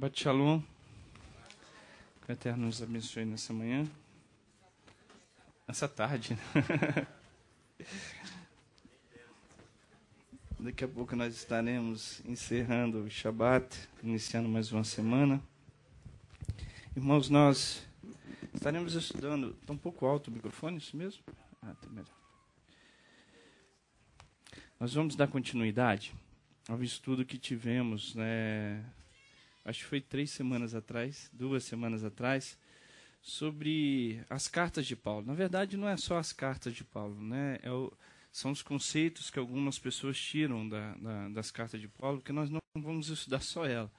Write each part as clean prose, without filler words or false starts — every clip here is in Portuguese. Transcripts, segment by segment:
Shabbat Shalom. Que o Eterno nos abençoe nessa manhã. Essa tarde, né? Daqui a pouco nós estaremos encerrando o Shabbat, iniciando mais uma semana. Irmãos, nós estaremos estudando... Está um pouco alto o microfone, isso mesmo? Está melhor. Nós vamos dar continuidade ao estudo que tivemos, né? Acho que foi 2 semanas atrás, sobre as cartas de Paulo. Na verdade, não é só as cartas de Paulo, né? São os conceitos que algumas pessoas tiram das cartas de Paulo, que nós não vamos estudar só ela.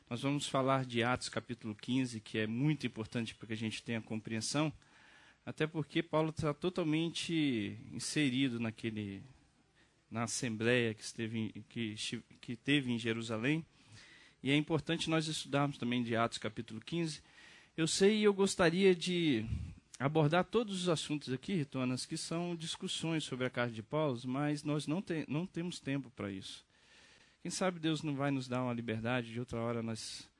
Nós vamos falar de Atos capítulo 15, que é muito importante para que a gente tenha compreensão, até porque Paulo está totalmente inserido na assembleia que teve em Jerusalém. E é importante nós estudarmos também de Atos capítulo 15. Eu sei e eu gostaria de abordar todos os assuntos aqui, Ritonas, que são discussões sobre a carta de Paulo, mas nós não temos tempo para isso. Quem sabe Deus não vai nos dar uma liberdade, de outra hora nós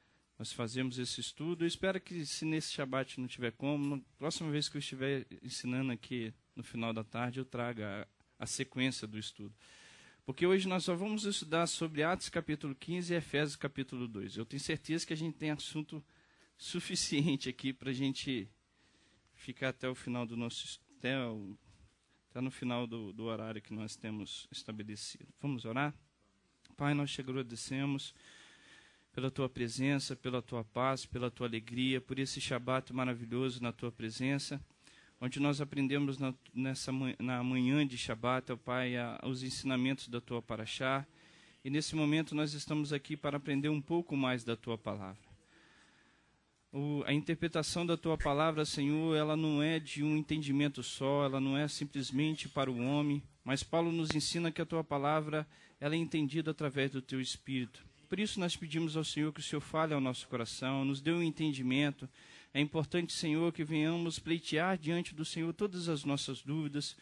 fazemos esse estudo. Eu espero que, se nesse Shabbat não tiver como, na próxima vez que eu estiver ensinando aqui no final da tarde, eu traga a sequência do estudo. Porque hoje nós só vamos estudar sobre Atos capítulo 15 e Efésios capítulo 2. Eu tenho certeza que a gente tem assunto suficiente aqui para a gente ficar até o final do nosso... Até no final do horário que nós temos estabelecido. Vamos orar? Pai, nós te agradecemos pela tua presença, pela tua paz, pela tua alegria, por esse Shabbat maravilhoso na tua presença, onde nós aprendemos na manhã de Shabbat, ó Pai, os ensinamentos da Tua Parashá. E nesse momento nós estamos aqui para aprender um pouco mais da Tua Palavra. A interpretação da Tua Palavra, Senhor, ela não é de um entendimento só, ela não é simplesmente para o homem, mas Paulo nos ensina que a Tua Palavra ela é entendida através do Teu Espírito. Por isso nós pedimos ao Senhor que o Senhor fale ao nosso coração, nos dê um entendimento. É importante, Senhor, que venhamos pleitear diante do Senhor todas as nossas dúvidas,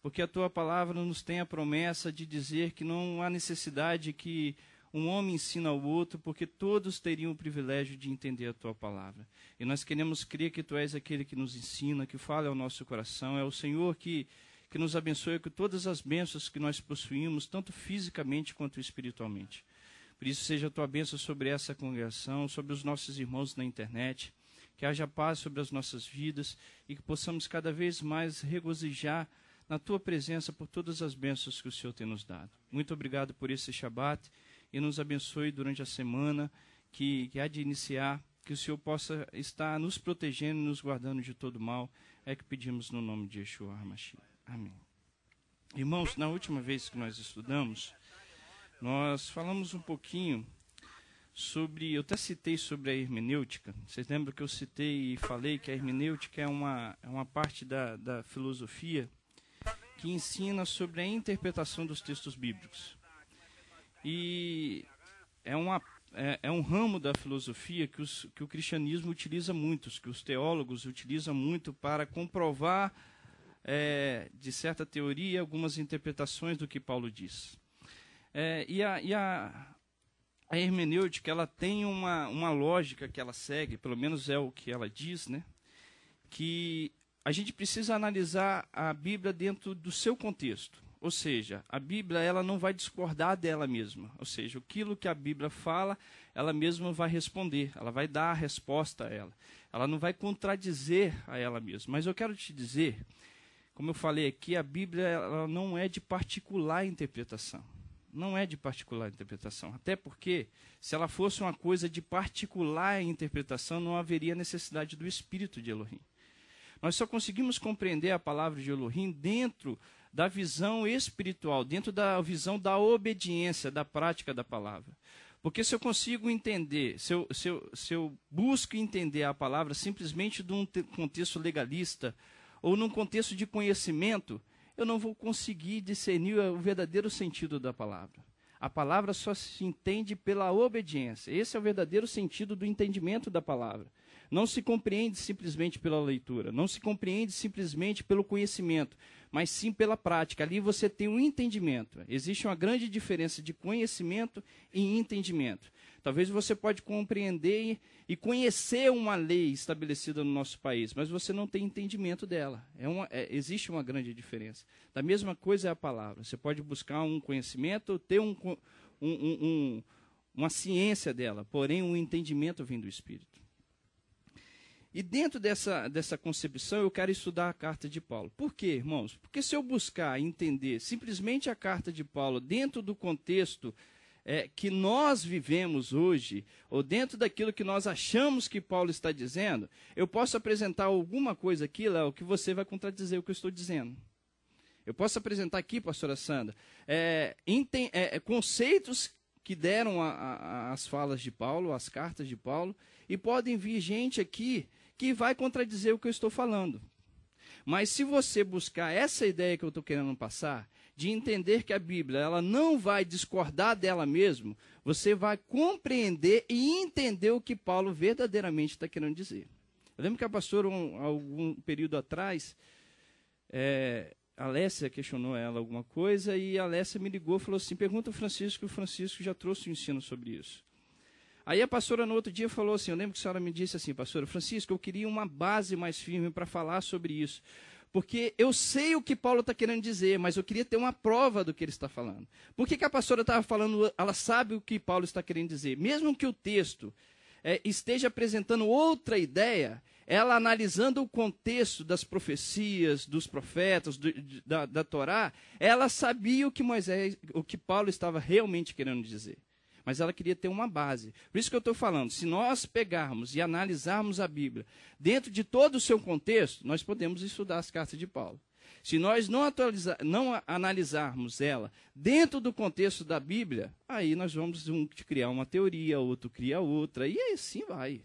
porque a Tua Palavra nos tem a promessa de dizer que não há necessidade que um homem ensine ao outro, porque todos teriam o privilégio de entender a Tua Palavra. E nós queremos crer que Tu és aquele que nos ensina, que fala ao nosso coração, é o Senhor que nos abençoe com todas as bênçãos que nós possuímos, tanto fisicamente quanto espiritualmente. Por isso, seja a Tua bênção sobre essa congregação, sobre os nossos irmãos na internet, que haja paz sobre as nossas vidas e que possamos cada vez mais regozijar na Tua presença por todas as bênçãos que o Senhor tem nos dado. Muito obrigado por esse Shabbat e nos abençoe durante a semana que há de iniciar, que o Senhor possa estar nos protegendo e nos guardando de todo mal. É que pedimos no nome de Yeshua HaMashiach. Amém. Irmãos, na última vez que nós estudamos, nós falamos um pouquinho eu até citei sobre a hermenêutica. Vocês lembram que eu citei e falei que a hermenêutica é uma parte da filosofia que ensina sobre a interpretação dos textos bíblicos. E é um ramo da filosofia que o cristianismo utiliza muito, que os teólogos utilizam muito para comprovar, de certa teoria, algumas interpretações do que Paulo diz. A hermenêutica, ela tem uma lógica que ela segue, pelo menos é o que ela diz, né? Que a gente precisa analisar a Bíblia dentro do seu contexto. Ou seja, a Bíblia ela não vai discordar dela mesma. Ou seja, aquilo que a Bíblia fala, ela mesma vai responder, ela vai dar a resposta a ela. Ela não vai contradizer a ela mesma. Mas eu quero te dizer, como eu falei aqui, a Bíblia ela não é de particular interpretação. Não é de particular interpretação. Até porque, se ela fosse uma coisa de particular interpretação, não haveria necessidade do Espírito de Elohim. Nós só conseguimos compreender a palavra de Elohim dentro da visão espiritual, dentro da visão da obediência, da prática da palavra. Porque se eu consigo entender, se eu busco entender a palavra simplesmente de um contexto legalista ou num contexto de conhecimento, eu não vou conseguir discernir o verdadeiro sentido da palavra. A palavra só se entende pela obediência. Esse é o verdadeiro sentido do entendimento da palavra. Não se compreende simplesmente pela leitura, não se compreende simplesmente pelo conhecimento, mas sim pela prática. Ali você tem um entendimento. Existe uma grande diferença de conhecimento e entendimento. Talvez você pode compreender e conhecer uma lei estabelecida no nosso país, mas você não tem entendimento dela. Existe uma grande diferença. Da mesma coisa é a palavra. Você pode buscar um conhecimento, ter uma ciência dela, porém um entendimento vem do Espírito. E dentro dessa concepção, eu quero estudar a carta de Paulo. Por quê, irmãos? Porque se eu buscar entender simplesmente a carta de Paulo dentro do contexto que nós vivemos hoje, ou dentro daquilo que nós achamos que Paulo está dizendo, eu posso apresentar alguma coisa aqui, Léo, que você vai contradizer o que eu estou dizendo. Eu posso apresentar aqui, pastora Sandra, conceitos que deram as falas de Paulo, as cartas de Paulo, e podem vir gente aqui que vai contradizer o que eu estou falando. Mas se você buscar essa ideia que eu estou querendo passar, de entender que a Bíblia ela não vai discordar dela mesma, você vai compreender e entender o que Paulo verdadeiramente está querendo dizer. Eu lembro que a pastora, algum período atrás, a Alessia questionou ela alguma coisa, e a Alessia me ligou e falou assim, pergunta ao Francisco, que o Francisco já trouxe um ensino sobre isso. Aí a pastora no outro dia falou assim, eu lembro que a senhora me disse assim, pastora, Francisco, eu queria uma base mais firme para falar sobre isso, porque eu sei o que Paulo está querendo dizer, mas eu queria ter uma prova do que ele está falando. Por que a pastora estava falando, ela sabe o que Paulo está querendo dizer, mesmo que o texto esteja apresentando outra ideia, ela analisando o contexto das profecias, dos profetas, da Torá, ela sabia o que Paulo estava realmente querendo dizer. Mas ela queria ter uma base. Por isso que eu estou falando, se nós pegarmos e analisarmos a Bíblia dentro de todo o seu contexto, nós podemos estudar as cartas de Paulo. Se nós não analisarmos ela dentro do contexto da Bíblia, aí nós vamos criar uma teoria, outro cria outra, e assim vai.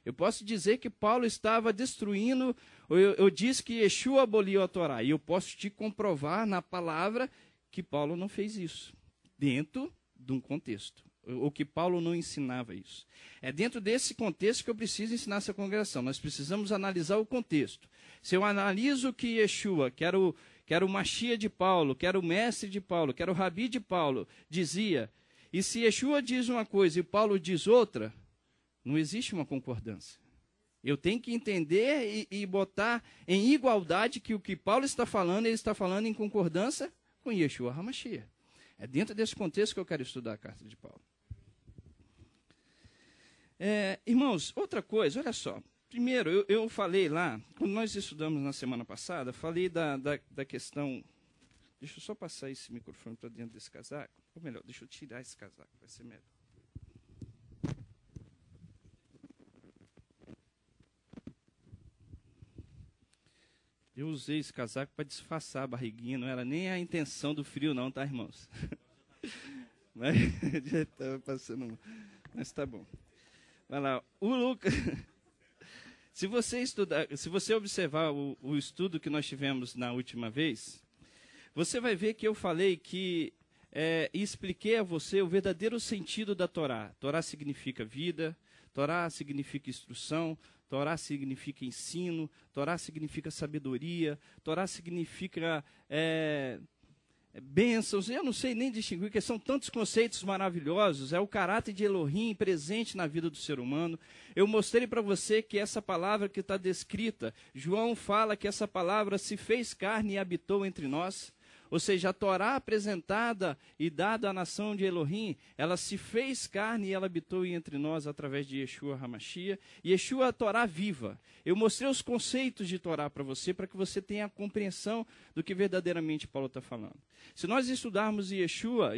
Eu posso dizer que Paulo estava destruindo, eu disse que Yeshua aboliu a Torá, e eu posso te comprovar na palavra que Paulo não fez isso, dentro de um contexto. Ou que Paulo não ensinava isso. É dentro desse contexto que eu preciso ensinar essa congregação. Nós precisamos analisar o contexto. Se eu analiso que Yeshua, que era o Machia de Paulo, que era o mestre de Paulo, que era o Rabi de Paulo, dizia, e se Yeshua diz uma coisa e Paulo diz outra, não existe uma concordância. Eu tenho que entender e botar em igualdade que o que Paulo está falando, ele está falando em concordância com Yeshua HaMashiach. É dentro desse contexto que eu quero estudar a carta de Paulo. Irmãos, outra coisa, olha só. Primeiro, eu falei lá, quando nós estudamos na semana passada, falei da questão... Deixa eu só passar esse microfone para dentro desse casaco. Ou melhor, deixa eu tirar esse casaco, vai ser melhor. Eu usei esse casaco para disfarçar a barriguinha, não era nem a intenção do frio não, tá, irmãos? Mas já estava passando... Mas tá bom. Vai lá, o Lucas... Se você observar o estudo que nós tivemos na última vez, você vai ver que eu falei que e expliquei a você o verdadeiro sentido da Torá. Torá significa vida, Torá significa instrução, Torá significa ensino, Torá significa sabedoria, Torá significa bênçãos. Eu não sei nem distinguir, porque são tantos conceitos maravilhosos. É o caráter de Elohim presente na vida do ser humano. Eu mostrei para você que essa palavra que está descrita, João fala que essa palavra se fez carne e habitou entre nós. Ou seja, a Torá apresentada e dada à nação de Elohim, ela se fez carne e ela habitou entre nós através de Yeshua HaMashiach. Yeshua é a Torá viva. Eu mostrei os conceitos de Torá para você que você tenha a compreensão do que verdadeiramente Paulo está falando. Se nós estudarmos Yeshua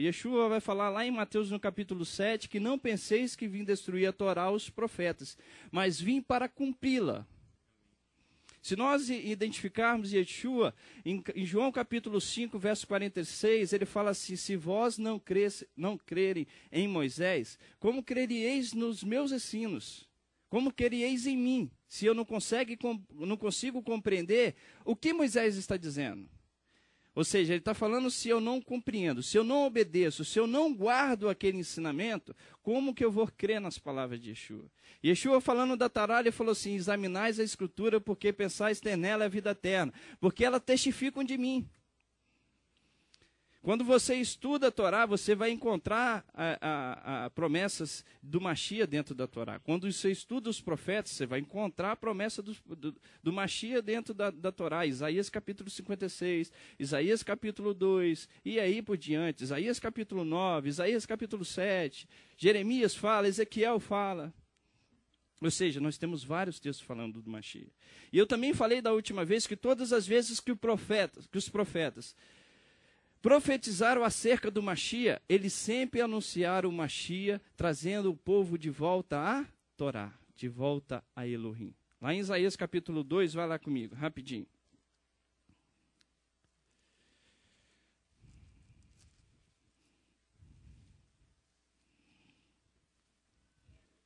vai falar lá em Mateus no capítulo 7, que não penseis que vim destruir a Torá os profetas, mas vim para cumpri-la. Se nós identificarmos Yeshua, em João capítulo 5, verso 46, ele fala assim, se vós não crerem em Moisés, como creríeis nos meus ensinos? Como creríeis em mim? Se eu não consigo compreender o que Moisés está dizendo. Ou seja, ele está falando se eu não compreendo, se eu não obedeço, se eu não guardo aquele ensinamento, como que eu vou crer nas palavras de Yeshua? Yeshua falando da Torá, ele falou assim, examinais a Escritura, porque pensais ter nela a vida eterna, porque ela testificam de mim. Quando você estuda a Torá, você vai encontrar promessas do Mashiach dentro da Torá. Quando você estuda os profetas, você vai encontrar a promessa do Mashiach dentro da Torá. Isaías capítulo 56, Isaías capítulo 2, e aí por diante. Isaías capítulo 9, Isaías capítulo 7, Jeremias fala, Ezequiel fala. Ou seja, nós temos vários textos falando do Mashiach. E eu também falei da última vez que todas as vezes que os profetas profetizaram acerca do Mashiach, eles sempre anunciaram o Mashiach, trazendo o povo de volta à Torá, de volta a Elohim. Lá em Isaías capítulo 2, vai lá comigo, rapidinho.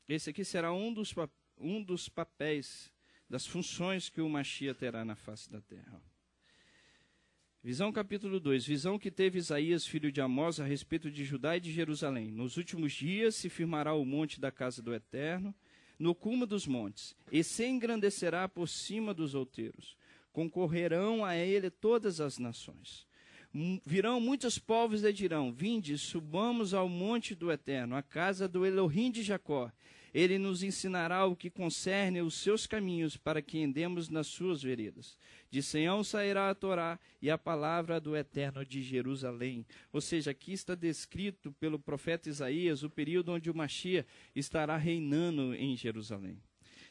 Esse aqui será um dos papéis, das funções que o Mashiach terá na face da terra. Visão capítulo 2, visão que teve Isaías, filho de Amós, a respeito de Judá e de Jerusalém. Nos últimos dias se firmará o monte da casa do Eterno, no cume dos montes, e se engrandecerá por cima dos outeiros. Concorrerão a ele todas as nações. Virão muitos povos e dirão, vinde, subamos ao monte do Eterno, à casa do Elohim de Jacó. Ele nos ensinará o que concerne os seus caminhos, para que andemos nas suas veredas. De Sião sairá a Torá e a palavra do Eterno de Jerusalém. Ou seja, aqui está descrito pelo profeta Isaías o período onde o Mashiach estará reinando em Jerusalém.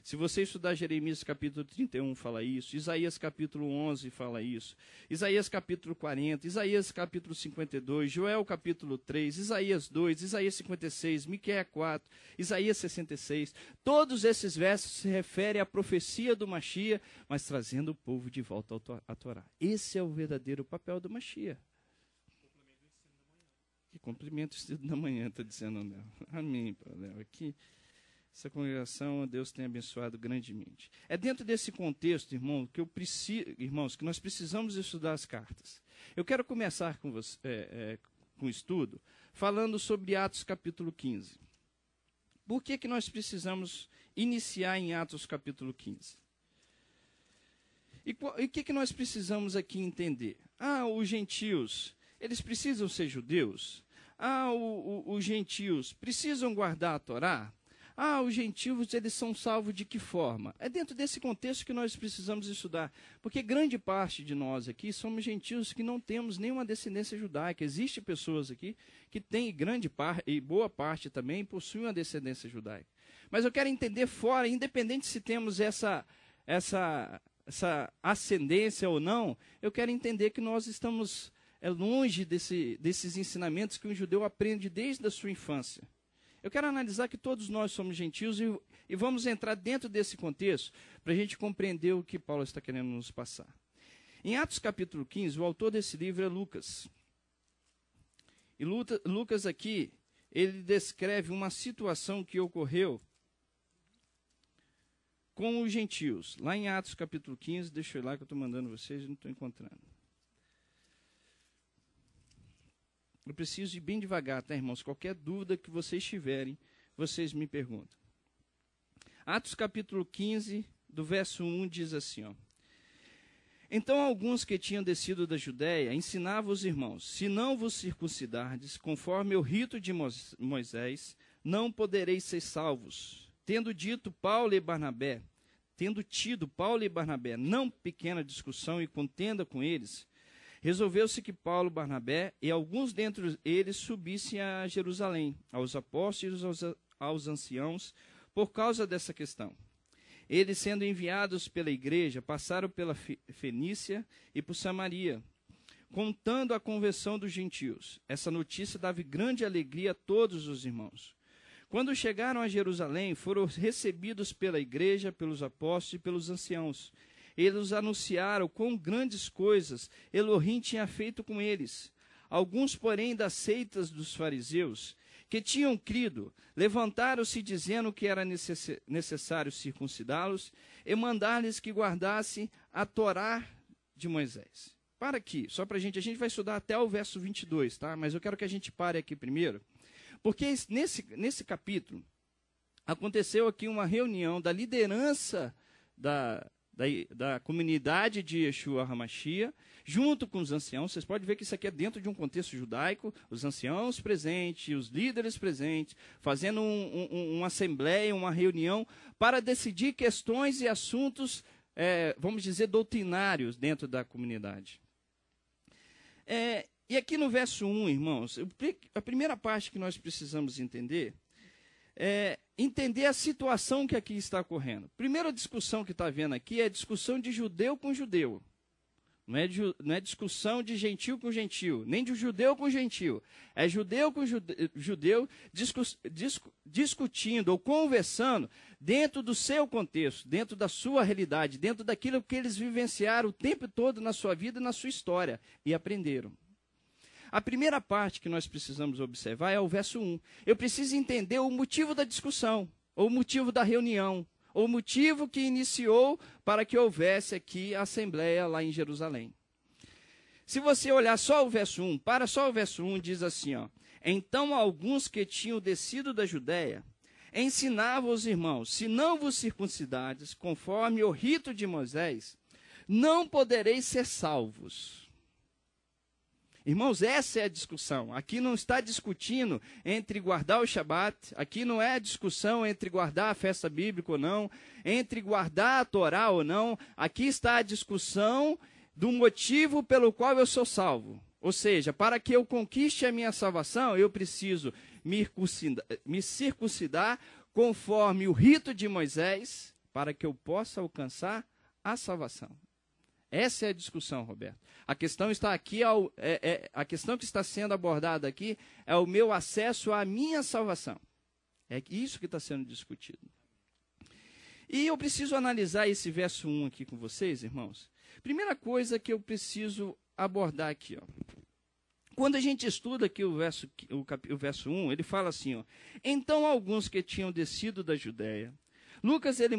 Se você estudar Jeremias capítulo 31 fala isso, Isaías capítulo 11 fala isso, Isaías capítulo 40, Isaías capítulo 52, Joel capítulo 3, Isaías 2, Isaías 56, Miqueias 4, Isaías 66, todos esses versos se referem à profecia do Mashiach, mas trazendo o povo de volta à Torá. Esse é o verdadeiro papel do Mashiach. Que complemento o estudo da manhã, está dizendo o Léo. Amém, Léo. Aqui. Essa congregação, Deus tem abençoado grandemente. É dentro desse contexto, irmãos, que nós precisamos estudar as cartas. Eu quero começar com o estudo falando sobre Atos capítulo 15. Por que nós precisamos iniciar em Atos capítulo 15? E o que nós precisamos aqui entender? Os gentios, eles precisam ser judeus? Os gentios precisam guardar a Torá? Os gentios, eles são salvos de que forma? É dentro desse contexto que nós precisamos estudar, porque grande parte de nós aqui somos gentios que não temos nenhuma descendência judaica. Existem pessoas aqui que têm grande parte, e boa parte também, possuem uma descendência judaica. Mas eu quero entender fora, independente se temos essa ascendência ou não, eu quero entender que nós estamos longe desses ensinamentos que um judeu aprende desde a sua infância. Eu quero analisar que todos nós somos gentios e vamos entrar dentro desse contexto para a gente compreender o que Paulo está querendo nos passar. Em Atos capítulo 15, o autor desse livro é Lucas. E Lucas aqui, ele descreve uma situação que ocorreu com os gentios. Lá em Atos capítulo 15, deixa eu ir lá que eu estou mandando vocês e não estou encontrando. Eu preciso ir bem devagar, tá, irmãos? Qualquer dúvida que vocês tiverem, vocês me perguntam. Atos capítulo 15, do verso 1, diz assim, Então alguns que tinham descido da Judéia ensinavam os irmãos, se não vos circuncidardes, conforme o rito de Moisés, não podereis ser salvos. Tendo tido Paulo e Barnabé, não pequena discussão e contenda com eles, resolveu-se que Paulo, Barnabé e alguns dentre eles subissem a Jerusalém, aos apóstolos e aos anciãos, por causa dessa questão. Eles, sendo enviados pela igreja, passaram pela Fenícia e por Samaria, contando a conversão dos gentios. Essa notícia dava grande alegria a todos os irmãos. Quando chegaram a Jerusalém, foram recebidos pela igreja, pelos apóstolos e pelos anciãos. Eles anunciaram quão grandes coisas Elohim tinha feito com eles. Alguns, porém, das seitas dos fariseus, que tinham crido, levantaram-se dizendo que era necessário circuncidá-los e mandar-lhes que guardassem a Torá de Moisés. Para aqui, só para a gente vai estudar até o verso 22, tá? Mas eu quero que a gente pare aqui primeiro, porque nesse capítulo aconteceu aqui uma reunião da liderança da comunidade de Yeshua HaMashiach, junto com os anciãos. Vocês podem ver que isso aqui é dentro de um contexto judaico, os anciãos presentes, os líderes presentes, fazendo uma assembleia, uma reunião, para decidir questões e assuntos, vamos dizer, doutrinários dentro da comunidade. E aqui no verso 1, irmãos, a primeira parte que nós precisamos entender é entender a situação que aqui está ocorrendo. Primeira discussão que está havendo aqui é a discussão de judeu com judeu. Não é discussão de gentil com gentil, nem de judeu com gentil. É judeu com judeu discutindo ou conversando dentro do seu contexto, dentro da sua realidade, dentro daquilo que eles vivenciaram o tempo todo na sua vida e na sua história, e aprenderam. A primeira parte que nós precisamos observar é o verso 1. Eu preciso entender o motivo da discussão, ou o motivo da reunião, ou o motivo que iniciou para que houvesse aqui a assembleia lá em Jerusalém. Se você olhar só o verso 1, para só o verso 1, diz assim, ó: então alguns que tinham descido da Judéia ensinavam os irmãos: se não vos circuncidardes, conforme o rito de Moisés, não podereis ser salvos. Irmãos, essa é a discussão. Aqui não está discutindo entre guardar o Shabat, aqui não é a discussão entre guardar a festa bíblica ou não, entre guardar a Torá ou não. Aqui está a discussão do motivo pelo qual eu sou salvo. Ou seja, para que eu conquiste a minha salvação, eu preciso me circuncidar conforme o rito de Moisés, para que eu possa alcançar a salvação. Essa é a discussão, Roberto. A questão está aqui, a questão que está sendo abordada aqui é o meu acesso à minha salvação. É isso que está sendo discutido. E eu preciso analisar esse verso 1 aqui com vocês, irmãos. Primeira coisa que eu preciso abordar aqui, ó. Quando a gente estuda aqui o verso 1, ele fala assim, ó: então alguns que tinham descido da Judéia. Lucas ele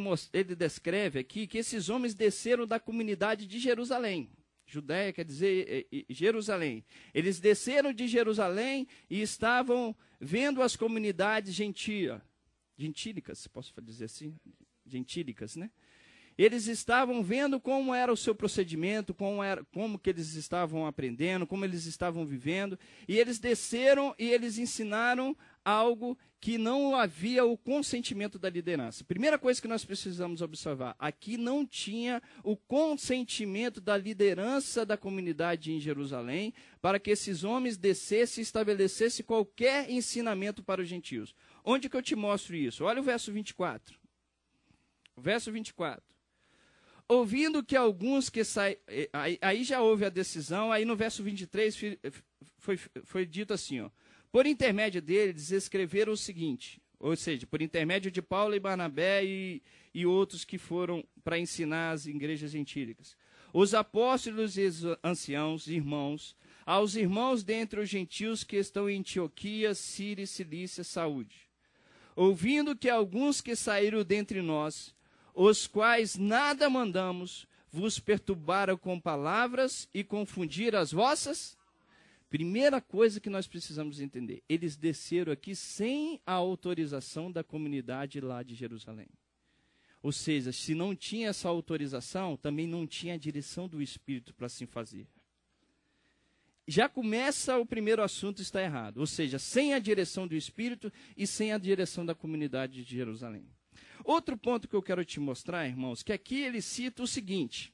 descreve aqui que esses homens desceram da comunidade de Jerusalém. Judéia quer dizer Jerusalém. Eles desceram de Jerusalém e estavam vendo as comunidades gentílicas, posso dizer assim? Gentílicas, né? Eles estavam vendo como era o seu procedimento, como que eles estavam aprendendo, como eles estavam vivendo. E eles desceram e eles ensinaram algo que não havia o consentimento da liderança. Primeira coisa que nós precisamos observar: aqui não tinha o consentimento da liderança da comunidade em Jerusalém para que esses homens descessem e estabelecessem qualquer ensinamento para os gentios. Onde que eu te mostro isso? Olha o verso 24. O verso 24. Ouvindo que alguns que saíram... Aí já houve a decisão, aí no verso 23 foi dito assim, ó: por intermédio deles escreveram o seguinte, ou seja, por intermédio de Paulo e Barnabé e outros que foram para ensinar as igrejas gentílicas: os apóstolos e os anciãos, irmãos, aos irmãos dentre os gentios que estão em Antioquia, Síria, Cilícia, Saúde. Ouvindo que alguns que saíram dentre nós, os quais nada mandamos, vos perturbaram com palavras e confundiram as vossas... Primeira coisa que nós precisamos entender: eles desceram aqui sem a autorização da comunidade lá de Jerusalém. Ou seja, se não tinha essa autorização, também não tinha a direção do Espírito para assim fazer. Já começa o primeiro assunto, está errado. Ou seja, sem a direção do Espírito e sem a direção da comunidade de Jerusalém. Outro ponto que eu quero te mostrar, irmãos, que aqui ele cita o seguinte.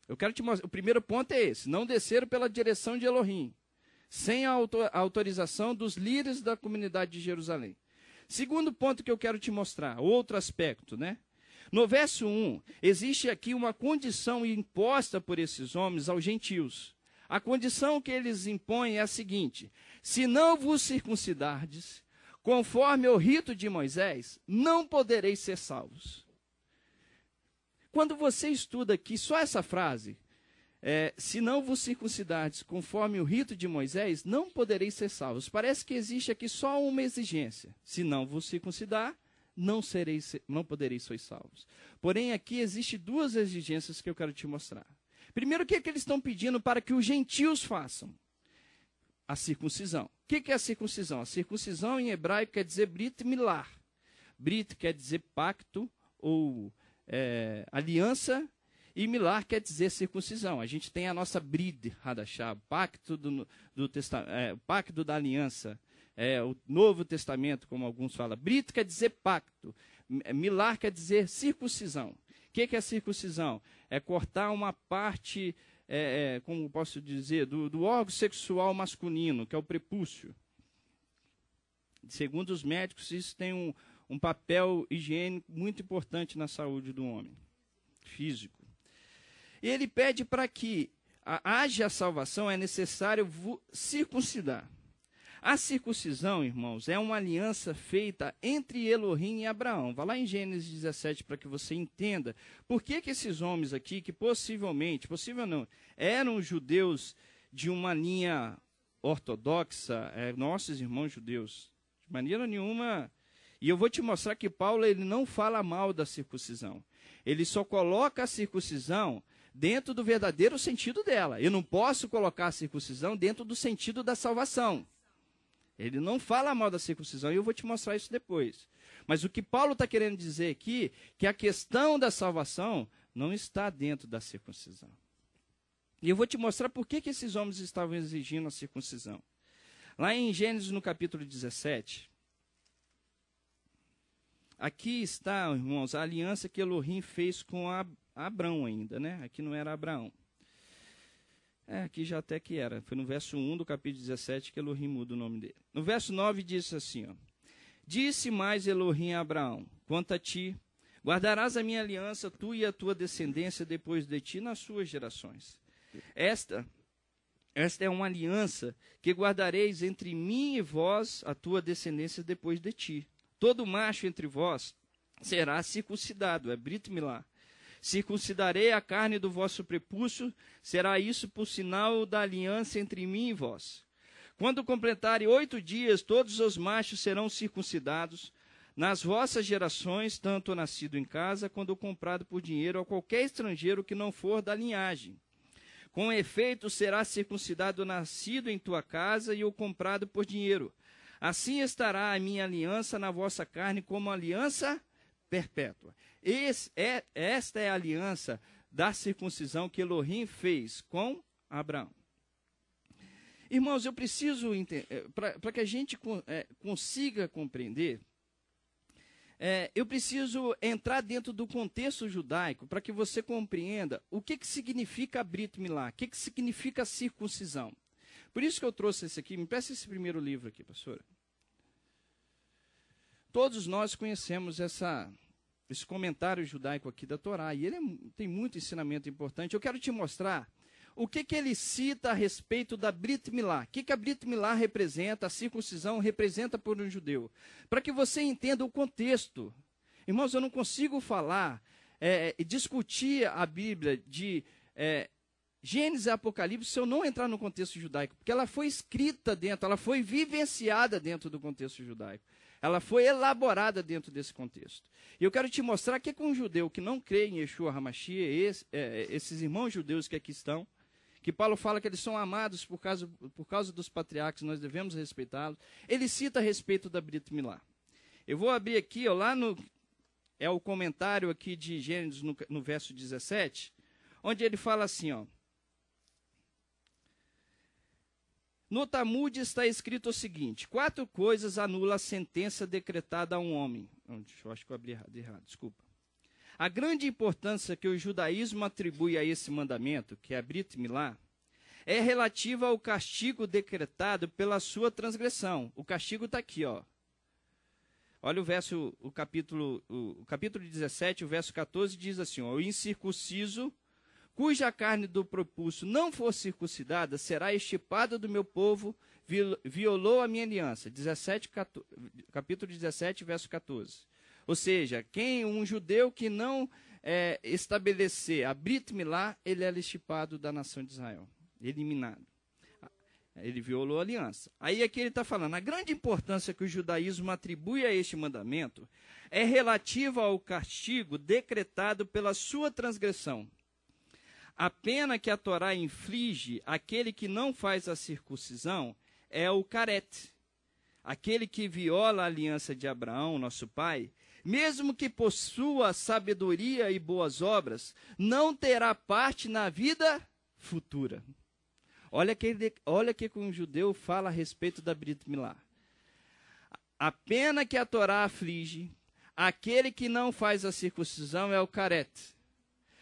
Eu quero te mostrar, o primeiro ponto é esse: não desceram pela direção de Elohim, sem a autorização dos líderes da comunidade de Jerusalém. Segundo ponto que eu quero te mostrar, outro aspecto, né? No verso 1, existe aqui uma condição imposta por esses homens aos gentios. A condição que eles impõem é a seguinte: se não vos circuncidardes, conforme o rito de Moisés, não podereis ser salvos. Quando você estuda aqui só essa frase, se não vos circuncidardes conforme o rito de Moisés, não podereis ser salvos. Parece que existe aqui só uma exigência: se não vos circuncidar, não podereis ser salvos. Porém, aqui existe duas exigências que eu quero te mostrar. Primeiro, o que é que eles estão pedindo para que os gentios façam? A circuncisão. O que é a circuncisão? A circuncisão em hebraico quer dizer Brit Milah. Brit quer dizer pacto ou aliança, E milar quer dizer circuncisão. A gente tem a nossa Brit Hadashah, pacto pacto da aliança, o Novo Testamento, como alguns falam. Brit quer dizer pacto, milar quer dizer circuncisão. O que é circuncisão? É cortar uma parte, como posso dizer, do órgão sexual masculino, que é o prepúcio. Segundo os médicos, isso tem um papel higiênico muito importante na saúde do homem, físico. E ele pede para que haja salvação, é necessário circuncidar. A circuncisão, irmãos, é uma aliança feita entre Elohim e Abraão. Vá lá em Gênesis 17 para que você entenda por que esses homens aqui, que possível não, eram judeus de uma linha ortodoxa, nossos irmãos judeus, de maneira nenhuma. E eu vou te mostrar que Paulo ele não fala mal da circuncisão. Ele só coloca a circuncisão dentro do verdadeiro sentido dela. Eu não posso colocar a circuncisão dentro do sentido da salvação. Ele não fala mal da circuncisão, e eu vou te mostrar isso depois. Mas o que Paulo está querendo dizer aqui, que a questão da salvação não está dentro da circuncisão. E eu vou te mostrar por que esses homens estavam exigindo a circuncisão. Lá em Gênesis, no capítulo 17, aqui está, irmãos, a aliança que Elohim fez com Abrão ainda, né? Aqui não era Abraão. Aqui já até que era. Foi no verso 1 do capítulo 17 que Elohim muda o nome dele. No verso 9 diz assim, ó. Disse mais Elohim a Abraão, quanto a ti, guardarás a minha aliança, tu e a tua descendência depois de ti nas suas gerações. Esta é uma aliança que guardareis entre mim e vós, a tua descendência depois de ti. Todo macho entre vós será circuncidado, Brit Milá. Circuncidarei a carne do vosso prepúcio, será isso por sinal da aliança entre mim e vós. Quando completarem 8 dias, todos os machos serão circuncidados. Nas vossas gerações, tanto o nascido em casa, quanto o comprado por dinheiro, ou qualquer estrangeiro que não for da linhagem. Com efeito, será circuncidado o nascido em tua casa e o comprado por dinheiro. Assim estará a minha aliança na vossa carne como aliança perpétua. Esta é a aliança da circuncisão que Elohim fez com Abraão. Irmãos, eu preciso entender, para que a gente consiga compreender, eu preciso entrar dentro do contexto judaico para que você compreenda o que significa Brit Milá, o que significa circuncisão. Por isso que eu trouxe esse aqui, me peça esse primeiro livro aqui, pastora. Todos nós conhecemos esse comentário judaico aqui da Torá, e ele tem muito ensinamento importante. Eu quero te mostrar o que ele cita a respeito da Brit Milá. O que a Brit Milá representa, a circuncisão representa por um judeu. Para que você entenda o contexto. Irmãos, eu não consigo falar e discutir a Bíblia de Gênesis e Apocalipse se eu não entrar no contexto judaico, porque ela foi escrita dentro, ela foi vivenciada dentro do contexto judaico. Ela foi elaborada dentro desse contexto. E eu quero te mostrar que um judeu que não crê em Yeshua HaMashiach, esses irmãos judeus que aqui estão, que Paulo fala que eles são amados por causa dos patriarcas, nós devemos respeitá-los. Ele cita a respeito da Brit Milá. Eu vou abrir aqui, ó, é o comentário aqui de Gênesis no verso 17, onde ele fala assim, ó. No Talmud está escrito o seguinte: 4 coisas anula a sentença decretada a um homem. Eu acho que eu abri errado, desculpa. A grande importância que o judaísmo atribui a esse mandamento, que é a Brit Milá, é relativa ao castigo decretado pela sua transgressão. O castigo está aqui, ó. Olha o capítulo 17, o verso 14, diz assim, ó, o incircunciso, cuja carne do prepúcio não for circuncidada, será extirpada do meu povo, violou a minha aliança. Capítulo 17, verso 14. Ou seja, um judeu que não estabelecer a Brit Milá, ele é extirpado da nação de Israel, eliminado. Ele violou a aliança. Aí aqui ele está falando, a grande importância que o judaísmo atribui a este mandamento é relativa ao castigo decretado pela sua transgressão. A pena que a Torá inflige àquele que não faz a circuncisão é o caret. Aquele que viola a aliança de Abraão, nosso pai, mesmo que possua sabedoria e boas obras, não terá parte na vida futura. Olha que um judeu fala a respeito da Brit Milá. A pena que a Torá aflige, aquele que não faz a circuncisão é o carete.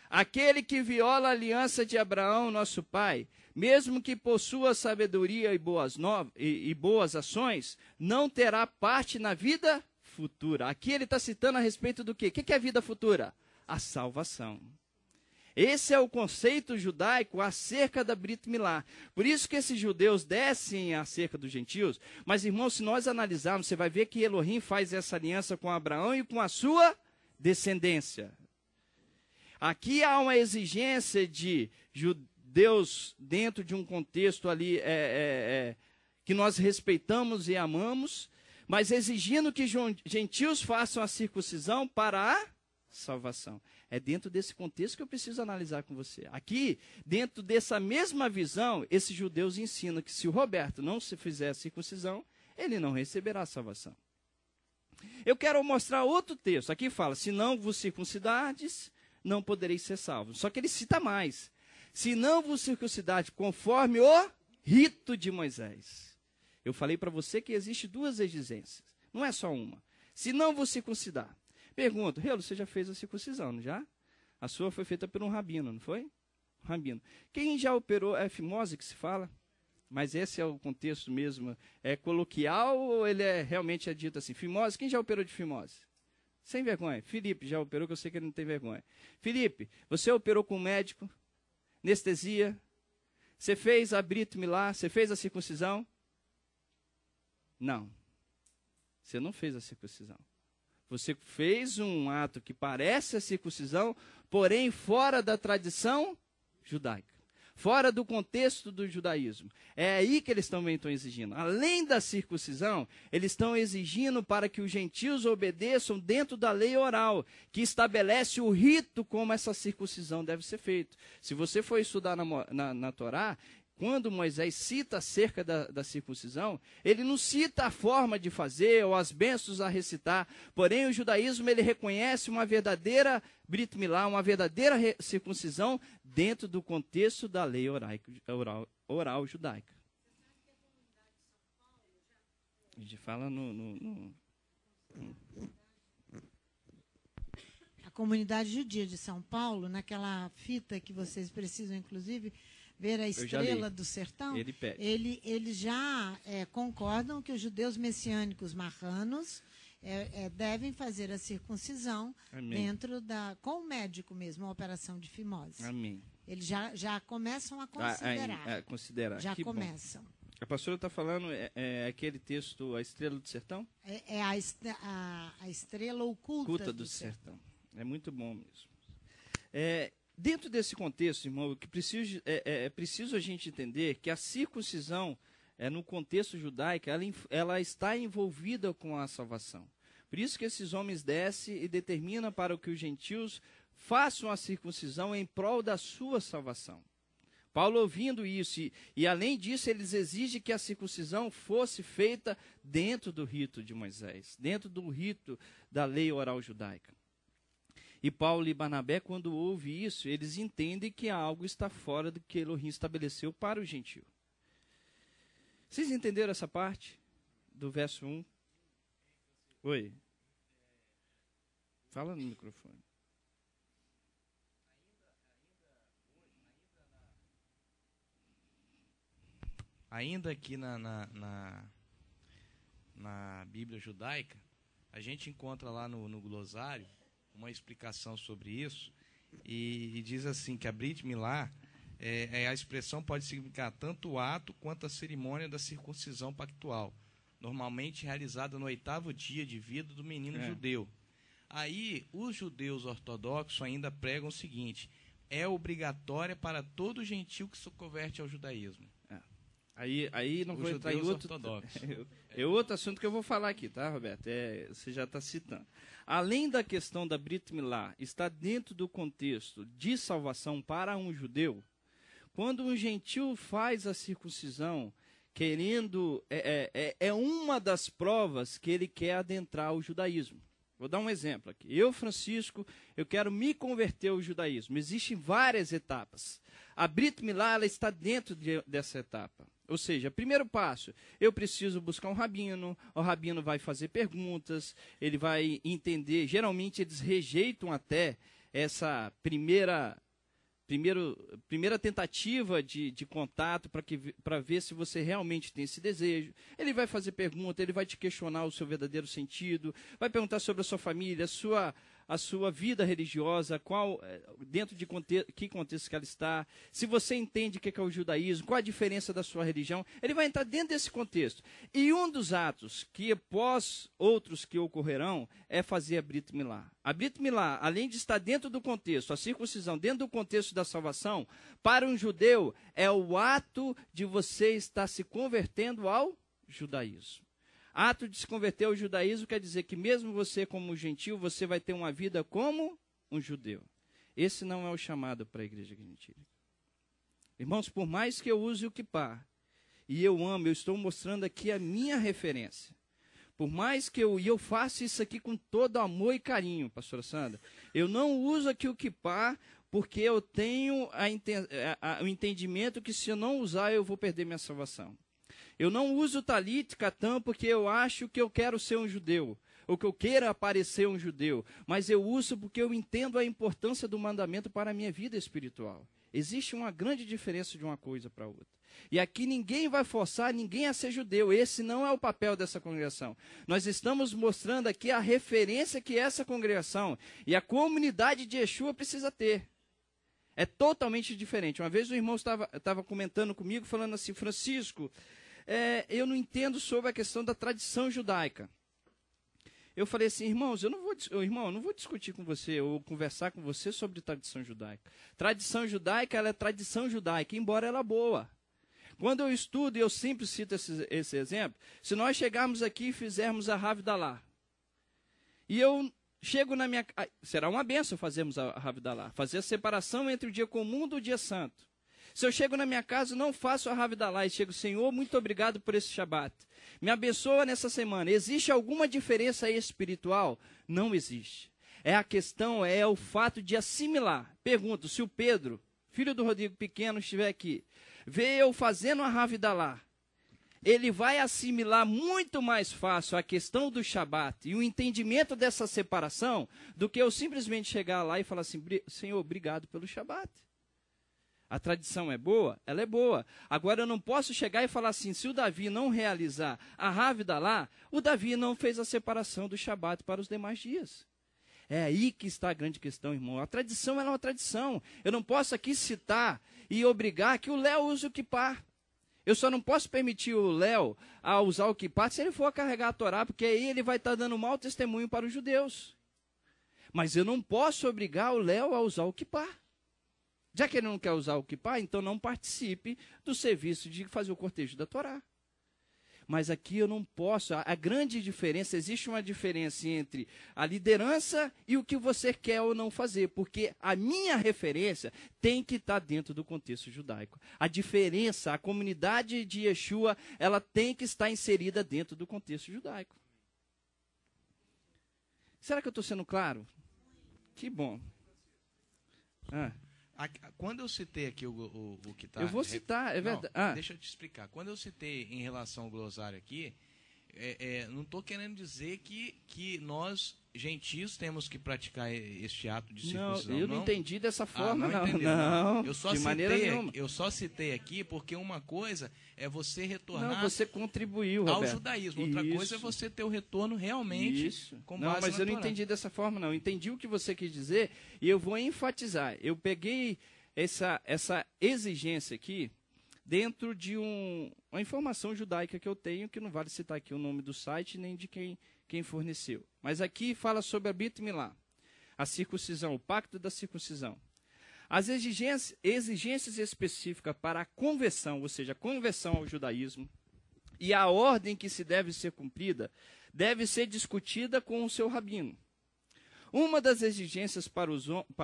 Aquele que viola a aliança de Abraão, nosso pai, mesmo que possua sabedoria e boas ações, não terá parte na vida futura. Aqui ele está citando a respeito do quê? O que é a vida futura? A salvação. Esse é o conceito judaico acerca da Brit Milá. Por isso que esses judeus descem acerca dos gentios. Mas, irmãos, se nós analisarmos, você vai ver que Elohim faz essa aliança com Abraão e com a sua descendência. Aqui há uma exigência de judeus dentro de um contexto ali que nós respeitamos e amamos, mas exigindo que gentios façam a circuncisão para a salvação. É dentro desse contexto que eu preciso analisar com você. Aqui, dentro dessa mesma visão, esses judeus ensinam que se o Roberto não se fizer a circuncisão, ele não receberá a salvação. Eu quero mostrar outro texto. Aqui fala, se não vos circuncidardes, não podereis ser salvos. Só que ele cita mais. Se não vos circuncidardes conforme o rito de Moisés. Eu falei para você que existe duas exigências. Não é só uma. Se não vos circuncidar. Pergunto, Reulo, você já fez a circuncisão, não já? A sua foi feita por um rabino, não foi? Rabino. Quem já operou, é fimose que se fala? Mas esse é o contexto mesmo, é coloquial ou ele realmente é dito assim? Fimose, quem já operou de fimose? Sem vergonha. Felipe já operou, que eu sei que ele não tem vergonha. Felipe, você operou com um médico, anestesia, você fez a Brit Milá, você fez a circuncisão? Não. Você não fez a circuncisão. Você fez um ato que parece a circuncisão, porém fora da tradição judaica. Fora do contexto do judaísmo. É aí que eles também estão exigindo. Além da circuncisão, eles estão exigindo para que os gentios obedeçam dentro da lei oral, que estabelece o rito como essa circuncisão deve ser feita. Se você for estudar na Torá, quando Moisés cita acerca da circuncisão, ele não cita a forma de fazer ou as bênçãos a recitar, porém o judaísmo ele reconhece uma verdadeira Brit Milá, uma verdadeira circuncisão dentro do contexto da lei oral judaica. A gente fala A comunidade judia de São Paulo, naquela fita que vocês precisam, inclusive, ver a estrela do sertão, eles já concordam que os judeus messiânicos marranos devem fazer a circuncisão. Amém. Com o médico mesmo, a operação de fimose. Amém. Eles já começam a considerar. Já que começam. Bom. A pastora está falando aquele texto, a estrela do sertão? É a estrela oculta do sertão. É muito bom mesmo. Dentro desse contexto, irmão, que preciso a gente entender que a circuncisão, no contexto judaico, ela está envolvida com a salvação. Por isso que esses homens descem e determinam para que os gentios façam a circuncisão em prol da sua salvação. Paulo, ouvindo isso, e além disso, eles exigem que a circuncisão fosse feita dentro do rito de Moisés, dentro do rito da lei oral judaica. E Paulo e Barnabé, quando ouvem isso, eles entendem que algo está fora do que Elohim estabeleceu para o gentio. Vocês entenderam essa parte do verso 1? Oi. Fala no microfone. Ainda aqui na Bíblia judaica, a gente encontra lá no glossário uma explicação sobre isso, e diz assim, que a Brit Milá, a expressão pode significar tanto o ato quanto a cerimônia da circuncisão pactual, normalmente realizada no 8º dia de vida do menino judeu. Aí, os judeus ortodoxos ainda pregam o seguinte, é obrigatória para todo gentio que se converte ao judaísmo. Aí não vou entrar em outro... É outro assunto que eu vou falar aqui, tá, Roberto? Você já está citando. Além da questão da Brit Milá, está dentro do contexto de salvação para um judeu, quando um gentio faz a circuncisão, querendo... É uma das provas que ele quer adentrar o judaísmo. Vou dar um exemplo aqui. Eu, Francisco, eu quero me converter ao judaísmo. Existem várias etapas. A Brit Milá, ela está dentro dessa etapa. Ou seja, primeiro passo, eu preciso buscar um rabino, o rabino vai fazer perguntas, ele vai entender. Geralmente eles rejeitam até essa primeira tentativa de contato para ver se você realmente tem esse desejo. Ele vai fazer pergunta, ele vai te questionar o seu verdadeiro sentido, vai perguntar sobre a sua família, a sua vida religiosa, dentro de que contexto que ela está, se você entende o que é o judaísmo, qual a diferença da sua religião. Ele vai entrar dentro desse contexto. E um dos atos que, após outros que ocorrerão, é fazer a Brit Milá. A Brit Milá, além de estar dentro do contexto, a circuncisão dentro do contexto da salvação, para um judeu, é o ato de você estar se convertendo ao judaísmo. Ato de se converter ao judaísmo quer dizer que mesmo você como gentil, você vai ter uma vida como um judeu. Esse não é o chamado para a igreja gentil. Irmãos, por mais que eu use o kippá, e eu amo, eu estou mostrando aqui a minha referência. Por mais que eu faça isso aqui com todo amor e carinho, pastora Sandra, eu não uso aqui o kippá porque eu tenho o entendimento que se eu não usar, eu vou perder minha salvação. Eu não uso talit, catã, porque eu acho que eu quero ser um judeu, ou que eu queira parecer um judeu, mas eu uso porque eu entendo a importância do mandamento para a minha vida espiritual. Existe uma grande diferença de uma coisa para outra. E aqui ninguém vai forçar ninguém a ser judeu, esse não é o papel dessa congregação. Nós estamos mostrando aqui a referência que essa congregação e a comunidade de Yeshua precisa ter. É totalmente diferente. Uma vez o irmão estava comentando comigo, falando assim, Francisco, eu não entendo sobre a questão da tradição judaica. Eu falei assim, irmãos, eu não vou discutir com você ou conversar com você sobre tradição judaica. Tradição judaica, ela é tradição judaica, embora ela boa. Quando eu estudo, e eu sempre cito esse exemplo, se nós chegarmos aqui e fizermos a Havdalah, e eu chego na minha casa, será uma bênção fazermos a Havdalah, fazer a separação entre o dia comum do dia santo. Se eu chego na minha casa, não faço a Havdalah e chego, Senhor, muito obrigado por esse Shabat. Me abençoa nessa semana. Existe alguma diferença espiritual? Não existe. A questão é o fato de assimilar. Pergunto, se o Pedro, filho do Rodrigo Pequeno, estiver aqui, vê eu fazendo a Havdalah, ele vai assimilar muito mais fácil a questão do Shabat e o entendimento dessa separação do que eu simplesmente chegar lá e falar assim, Senhor, obrigado pelo Shabat. A tradição é boa? Ela é boa. Agora eu não posso chegar e falar assim, se o Davi não realizar a Havdalah, o Davi não fez a separação do Shabat para os demais dias. É aí que está a grande questão, irmão. A tradição ela é uma tradição. Eu não posso aqui citar e obrigar que o Léo use o kippá. Eu só não posso permitir o Léo a usar o kippá se ele for carregar a Torá, porque aí ele vai estar dando mau testemunho para os judeus. Mas eu não posso obrigar o Léo a usar o kippá. Já que ele não quer usar o kippá, então não participe do serviço de fazer o cortejo da Torá. Mas aqui eu não posso. A grande diferença, existe uma diferença entre a liderança e o que você quer ou não fazer, porque a minha referência tem que estar dentro do contexto judaico. A diferença, a comunidade de Yeshua, ela tem que estar inserida dentro do contexto judaico. Será que eu estou sendo claro? Que bom. Quando eu citei aqui o que está... Eu vou citar, é verdade. Deixa eu te explicar. Quando eu citei em relação ao glossário aqui, não estou querendo dizer que nós, gentios, temos que praticar este ato de circuncisão. Não, eu não entendi dessa forma, não. Eu só citei aqui porque uma coisa é você retornar... Não, você contribuiu, ao Roberto. judaísmo. Outra coisa é você ter o retorno realmente com base Não, mas eu não entendi dessa forma, não. Eu entendi o que você quis dizer e eu vou enfatizar. Eu peguei essa exigência aqui dentro de uma informação judaica que eu tenho, que não vale citar aqui o nome do site nem de quem forneceu. Mas aqui fala sobre a Brit Milá, a circuncisão, o pacto da circuncisão. As exigências específicas para a conversão, ou seja, a conversão ao judaísmo, e a ordem que se deve ser cumprida, deve ser discutida com o seu rabino. Uma das exigências para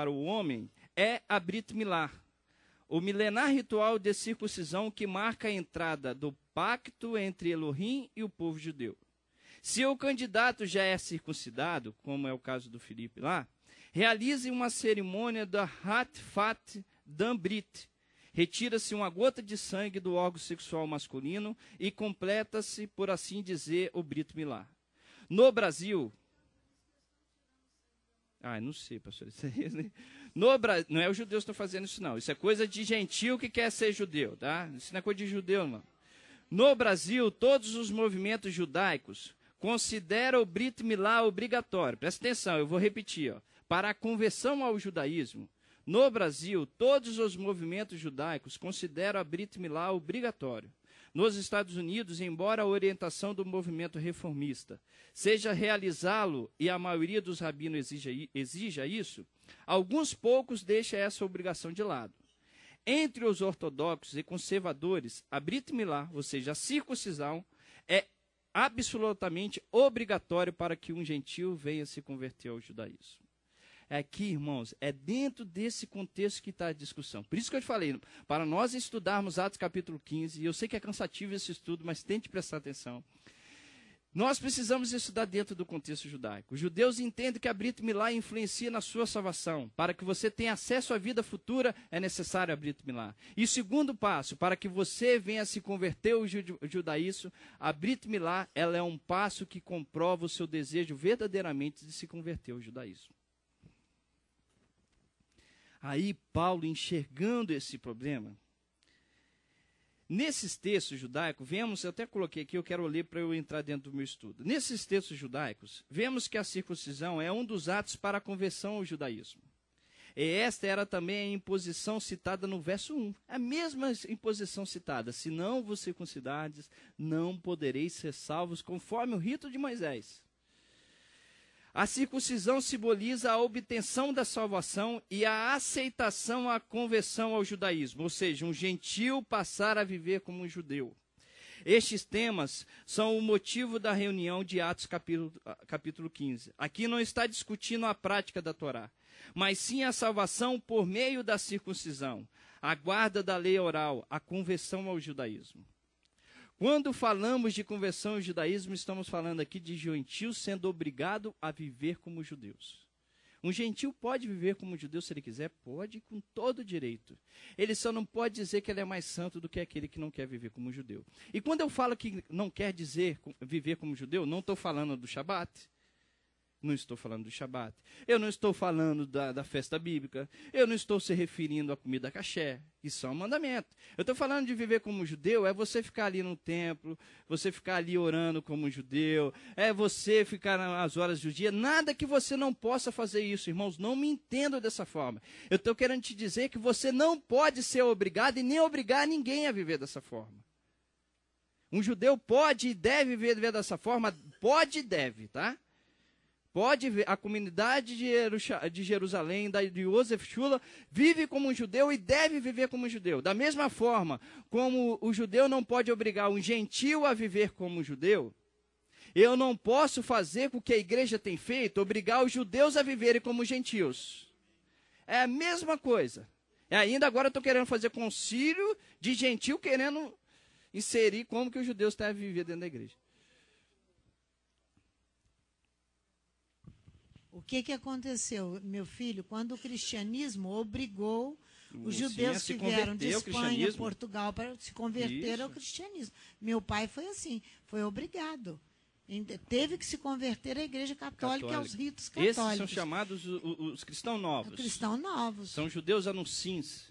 o homem é a Brit Milá, o milenar ritual de circuncisão que marca a entrada do pacto entre Elohim e o povo judeu. Se o candidato já é circuncidado, como é o caso do Filipe lá, realize uma cerimônia da Hat-Fat Dan-Brit. Retira-se uma gota de sangue do órgão sexual masculino e completa-se, por assim dizer, o Brit Milá. No Brasil... não sei, pastor. Isso aí, não é os judeus que estão fazendo isso, não. Isso é coisa de gentil que quer ser judeu, tá? Isso não é coisa de judeu, não. No Brasil, todos os movimentos judaicos consideram o Brit Milá obrigatório. Presta atenção, eu vou repetir. Para a conversão ao judaísmo, no Brasil, todos os movimentos judaicos consideram a Brit Milá obrigatório. Nos Estados Unidos, embora a orientação do movimento reformista seja realizá-lo e a maioria dos rabinos exija isso, alguns poucos deixam essa obrigação de lado. Entre os ortodoxos e conservadores, a Brit Milá, ou seja, a circuncisão, é absolutamente obrigatório para que um gentil venha se converter ao judaísmo. Aqui, irmãos, é dentro desse contexto que está a discussão. Por isso que eu te falei, para nós estudarmos Atos capítulo 15, e eu sei que é cansativo esse estudo, mas tente prestar atenção. Nós precisamos estudar dentro do contexto judaico. Os judeus entendem que a Brit Milá influencia na sua salvação. Para que você tenha acesso à vida futura, é necessário a Brit Milá. E o segundo passo, para que você venha se converter ao judaísmo, a Brit Milá, ela é um passo que comprova o seu desejo verdadeiramente de se converter ao judaísmo. Aí Paulo, enxergando esse problema, nesses textos judaicos, vemos, eu até coloquei aqui, eu quero ler para eu entrar dentro do meu estudo. Nesses textos judaicos, vemos que a circuncisão é um dos atos para a conversão ao judaísmo. E esta era também a imposição citada no verso 1. A mesma imposição citada. Se não vos circuncidardes, não podereis ser salvos conforme o rito de Moisés. A circuncisão simboliza a obtenção da salvação e a aceitação à conversão ao judaísmo, ou seja, um gentil passar a viver como um judeu. Estes temas são o motivo da reunião de Atos capítulo 15. Aqui não está discutindo a prática da Torá, mas sim a salvação por meio da circuncisão, a guarda da lei oral, a conversão ao judaísmo. Quando falamos de conversão ao judaísmo, estamos falando aqui de gentil sendo obrigado a viver como judeus. Um gentil pode viver como judeu se ele quiser? Pode, com todo direito. Ele só não pode dizer que ele é mais santo do que aquele que não quer viver como judeu. E quando eu falo que não quer dizer viver como judeu, não estou falando do Shabat. Não estou falando do Shabat. Eu não estou falando da festa bíblica. Eu não estou se referindo à comida caché. Isso é um mandamento. Eu estou falando de viver como judeu, é você ficar ali no templo, você ficar ali orando como judeu, é você ficar nas horas do dia. Nada que você não possa fazer isso, irmãos. Não me entendam dessa forma. Eu estou querendo te dizer que você não pode ser obrigado e nem obrigar ninguém a viver dessa forma. Um judeu pode e deve viver dessa forma. Pode e deve, tá? Pode ver, a comunidade de Jerusalém, de Yosef Shula, vive como um judeu e deve viver como um judeu. Da mesma forma como o judeu não pode obrigar um gentil a viver como um judeu, eu não posso fazer com que a igreja tem feito, obrigar os judeus a viverem como gentios. É a mesma coisa. E ainda agora eu estou querendo fazer concílio de gentil, querendo inserir como que os judeus devem viver dentro da igreja. O que aconteceu, meu filho, quando o cristianismo obrigou os judeus que vieram de Espanha, Portugal, para se converter ao cristianismo. Meu pai foi assim, foi obrigado. Teve que se converter à igreja católica e aos ritos católicos. Esses são chamados os cristãos novos. Os cristãos novos. São judeus anuncins.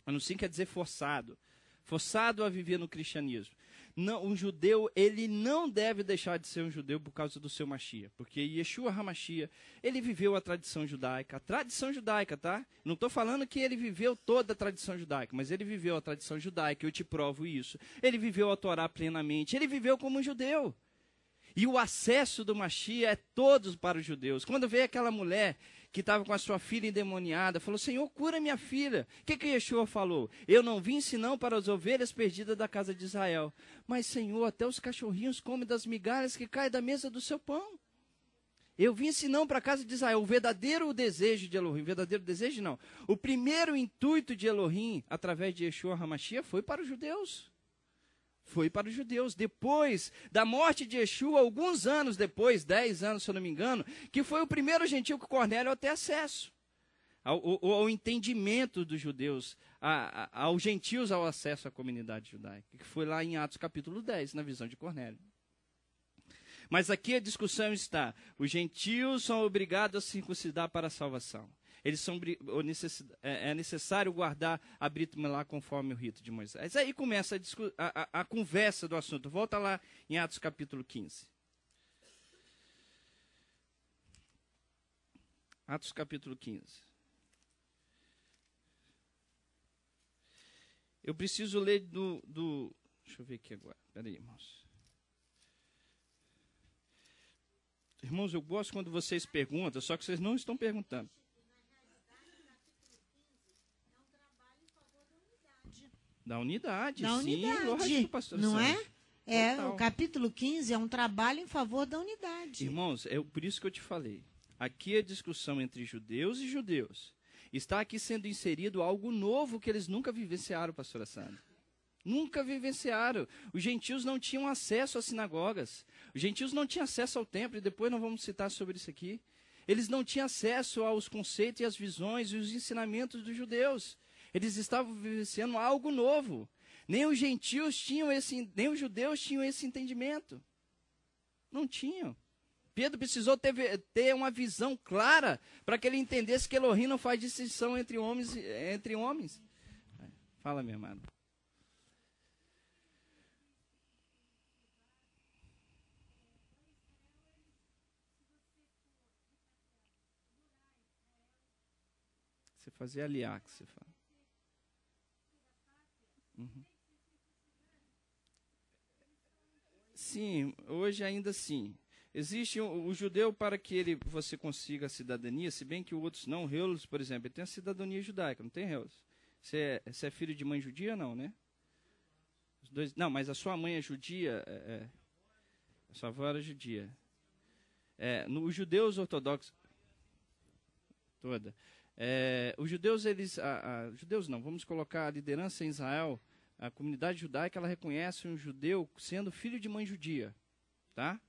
Anuncin quer dizer forçado. Forçado a viver no cristianismo. Não, um judeu, ele não deve deixar de ser um judeu por causa do seu Mashiach, porque Yeshua HaMashiach, ele viveu a tradição judaica, tá? Não estou falando que ele viveu toda a tradição judaica, mas ele viveu a tradição judaica, eu te provo isso. Ele viveu a Torá plenamente, ele viveu como um judeu. E o acesso do Mashiach é todos para os judeus. Quando veio aquela mulher que estava com a sua filha endemoniada, falou, Senhor, cura minha filha. O que Yeshua falou? Eu não vim senão para as ovelhas perdidas da casa de Israel. Mas, Senhor, até os cachorrinhos comem das migalhas que caem da mesa do seu pão. Eu vim senão para a casa de Israel. O verdadeiro desejo de Elohim, o primeiro intuito de Elohim, através de Yeshua HaMashiach, foi para os judeus. Foi para os judeus. Depois da morte de Yeshua, alguns anos depois, 10 anos, se eu não me engano, que foi o primeiro gentil que Cornélio ter acesso ao entendimento dos judeus, aos gentios ao acesso à comunidade judaica, que foi lá em Atos capítulo 10, na visão de Cornélio. Mas aqui a discussão está: os gentios são obrigados a circuncidar para a salvação. É necessário guardar a Brit Milá conforme o rito de Moisés. Aí começa a conversa do assunto. Volta lá em Atos capítulo 15. Atos capítulo 15. Eu preciso ler deixa eu ver aqui agora. Espera aí, irmãos. Irmãos, eu gosto quando vocês perguntam, só que vocês não estão perguntando. Da unidade, sim. Lógico, não é? O capítulo 15 é um trabalho em favor da unidade. Irmãos, é por isso que eu te falei. Aqui a discussão entre judeus e judeus. Está aqui sendo inserido algo novo que eles nunca vivenciaram, pastora Sandra. Nunca vivenciaram. Os gentios não tinham acesso às sinagogas. Os gentios não tinham acesso ao templo, e depois nós vamos citar sobre isso aqui. Eles não tinham acesso aos conceitos e às visões e os ensinamentos dos judeus. Eles estavam vivenciando algo novo. Nem os gentios tinham nem os judeus tinham esse entendimento. Não tinham. Pedro precisou ter uma visão clara para que ele entendesse que Elohim não faz distinção entre homens. Fala, minha amada. Você fazia aliar, que você fala. Uhum. Sim, hoje ainda sim. Existe o judeu, para que você consiga a cidadania, se bem que outros não. Reulos, por exemplo, ele tem a cidadania judaica, não tem, Reulos? Você é filho de mãe judia, não, né? Os dois, não, mas a sua mãe é judia, a sua avó era judia. Os judeus ortodoxos, toda. Os judeus, judeus não, vamos colocar a liderança em Israel, a comunidade judaica, ela reconhece um judeu sendo filho de mãe judia, tá?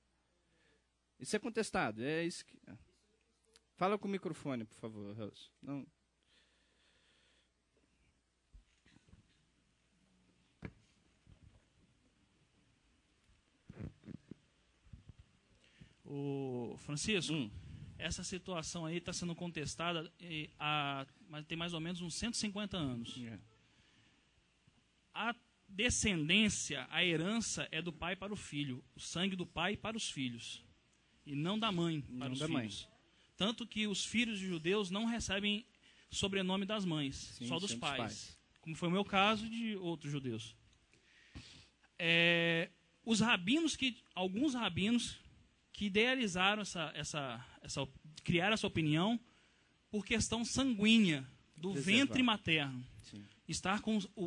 Isso é contestado, é isso que... Fala com o microfone, por favor, Rose. Não... Ô, Francisco, essa situação aí está sendo contestada tem mais ou menos uns 150 anos. A descendência, a herança é do pai para o filho, o sangue do pai para os filhos, e não da mãe para os filhos. Tanto que os filhos de judeus não recebem sobrenome das mães, sim, só dos pais, como foi o meu caso e de outros judeus. Alguns rabinos que idealizaram criaram essa opinião por questão sanguínea do ventre materno. Sim.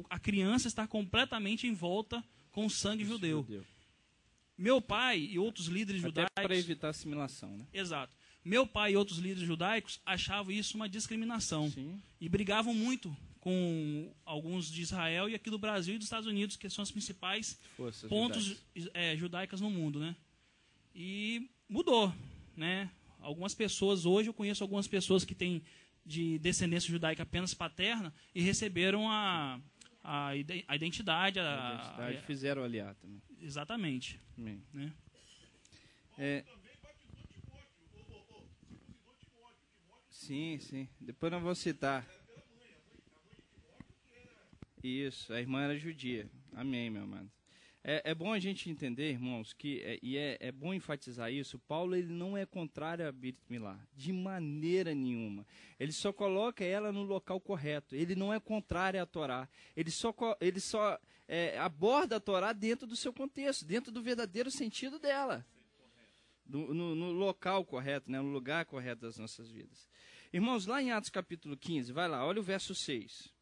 A criança está completamente envolta com o sangue judeu. Meu pai e outros líderes judaicos... Até para evitar assimilação, né? Exato. Meu pai e outros líderes judaicos achavam isso uma discriminação. Sim. E brigavam muito com alguns de Israel e aqui do Brasil e dos Estados Unidos, que são as principais pontos judaicas no mundo, né? E mudou, né? Algumas pessoas, hoje eu conheço algumas pessoas que têm de descendência judaica apenas paterna e receberam a identidade. Fizeram aliar também. Exatamente. Né? Sim. Depois nós vamos citar. Isso, a irmã era judia. Amém, meu amado. É bom a gente entender, irmãos, que é bom enfatizar isso. Paulo, ele não é contrário a Brit Milá, de maneira nenhuma. Ele só coloca ela no local correto. Ele não é contrário à Torá. Ele só aborda a Torá dentro do seu contexto, dentro do verdadeiro sentido dela. No local correto, né, no lugar correto das nossas vidas. Irmãos, lá em Atos capítulo 15, vai lá, olha o verso 6.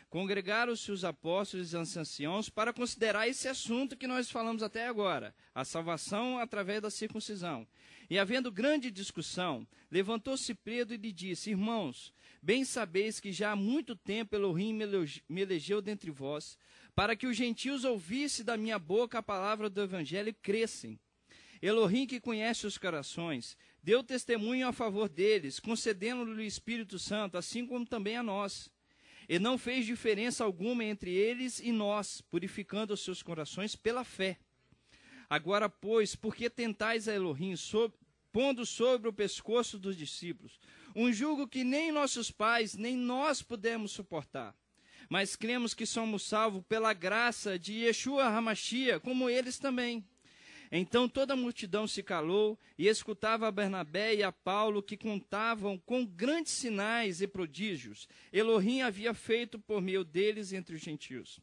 Congregaram-se os apóstolos e os anciãos para considerar esse assunto que nós falamos até agora, a salvação através da circuncisão. E havendo grande discussão, levantou-se Pedro e lhe disse: Irmãos, bem sabeis que já há muito tempo Elohim me elegeu dentre vós, para que os gentios ouvissem da minha boca a palavra do evangelho e crescem. Elohim, que conhece os corações, deu testemunho a favor deles, concedendo-lhe o Espírito Santo, assim como também a nós. E não fez diferença alguma entre eles e nós, purificando os seus corações pela fé. Agora, pois, por que tentais a Elohim, pondo sobre o pescoço dos discípulos um jugo que nem nossos pais, nem nós pudemos suportar? Mas cremos que somos salvos pela graça de Yeshua HaMashiach, como eles também. Então toda a multidão se calou e escutava a Bernabé e a Paulo, que contavam com grandes sinais e prodígios Elohim havia feito por meio deles entre os gentios.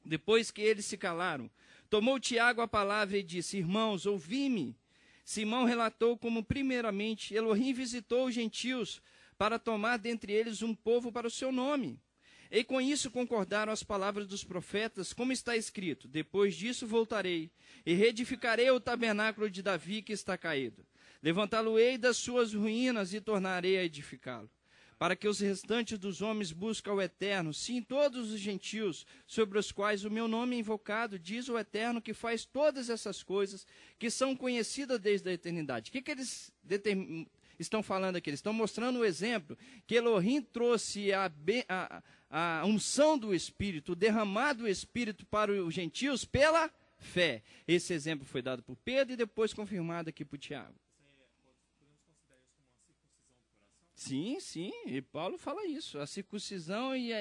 Depois que eles se calaram, tomou Tiago a palavra e disse: Irmãos, ouvi-me. Simão relatou como primeiramente Elohim visitou os gentios para tomar dentre eles um povo para o seu nome. E com isso concordaram as palavras dos profetas, como está escrito: Depois disso voltarei, e reedificarei o tabernáculo de Davi que está caído. Levantá-lo-ei das suas ruínas e tornarei a edificá-lo. Para que os restantes dos homens busquem o Eterno, sim, todos os gentios, sobre os quais o meu nome é invocado, diz o Eterno, que faz todas essas coisas, que são conhecidas desde a eternidade. O que eles estão falando aqui? Eles estão mostrando o exemplo que Elohim trouxe a unção do Espírito, o derramado do Espírito para os gentios pela fé. Esse exemplo foi dado por Pedro e depois confirmado aqui por Tiago. Sim, sim, e Paulo fala isso. A circuncisão e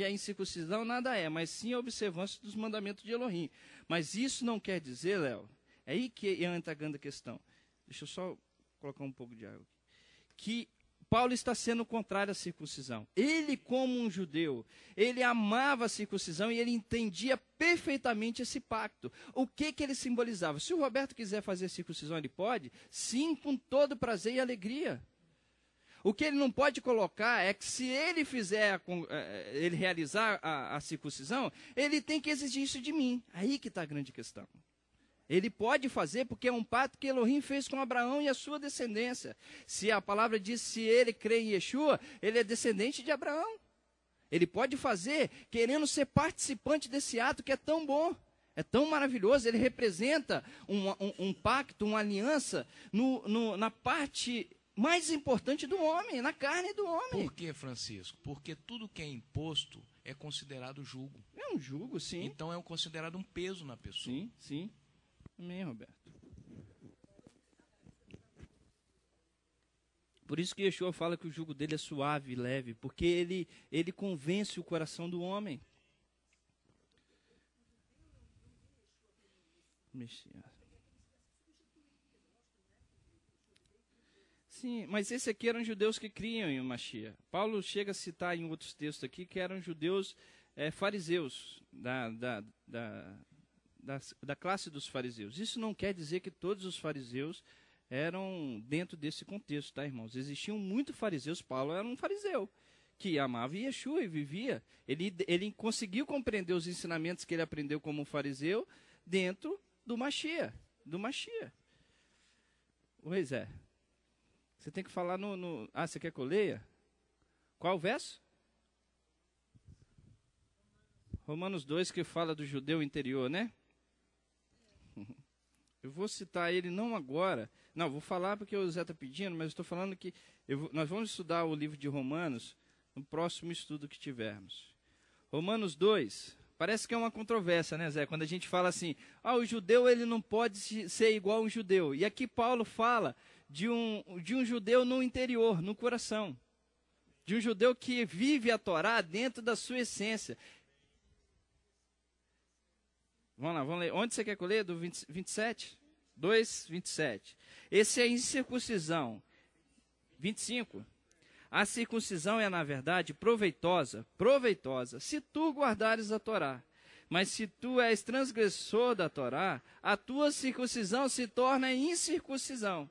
a incircuncisão nada é, mas sim a observância dos mandamentos de Elohim. Mas isso não quer dizer, Léo, é aí que entra a grande questão. Deixa eu só colocar um pouco de água aqui. Que Paulo está sendo contrário à circuncisão. Ele, como um judeu, ele amava a circuncisão e ele entendia perfeitamente esse pacto. O que ele simbolizava? Se o Roberto quiser fazer circuncisão, ele pode? Sim, com todo prazer e alegria. O que ele não pode colocar é que se ele ele realizar a circuncisão, ele tem que exigir isso de mim. Aí que está a grande questão. Ele pode fazer porque é um pacto que Elohim fez com Abraão e a sua descendência. Se a palavra diz, se ele crê em Yeshua, ele é descendente de Abraão. Ele pode fazer querendo ser participante desse ato que é tão bom, é tão maravilhoso. Ele representa um pacto, uma aliança na parte mais importante do homem, na carne do homem. Por que, Francisco? Porque tudo que é imposto é considerado jugo. É um jugo, sim. Então é considerado um peso na pessoa. Sim, sim. Amém, Roberto. Por isso que Yeshua fala que o jugo dele é suave e leve, porque ele convence o coração do homem. Sim, mas esse aqui eram judeus que criam em Mashiach. Paulo chega a citar em outros textos aqui que eram judeus fariseus, da classe dos fariseus. Isso não quer dizer que todos os fariseus eram dentro desse contexto, tá, irmãos? Existiam muitos fariseus. Paulo era um fariseu que amava Yeshua e vivia. Ele conseguiu compreender os ensinamentos que ele aprendeu como fariseu dentro do Mashiach. Pois é. Você tem que falar você quer que eu leia? Qual o verso? Romanos 2, que fala do judeu interior, né? Eu vou citar ele não agora. Não, vou falar porque o Zé está pedindo, mas estou falando que nós vamos estudar o livro de Romanos no próximo estudo que tivermos. Romanos 2, parece que é uma controvérsia, né, Zé? Quando a gente fala assim, o judeu ele não pode ser igual a um judeu. E aqui Paulo fala de um judeu no interior, no coração. De um judeu que vive a Torá dentro da sua essência. Vamos ler. Onde você quer que eu leia? Do 27? 2, 27. Esse é a incircuncisão. 25. A circuncisão é, na verdade, proveitosa, se tu guardares a Torá. Mas se tu és transgressor da Torá, a tua circuncisão se torna incircuncisão.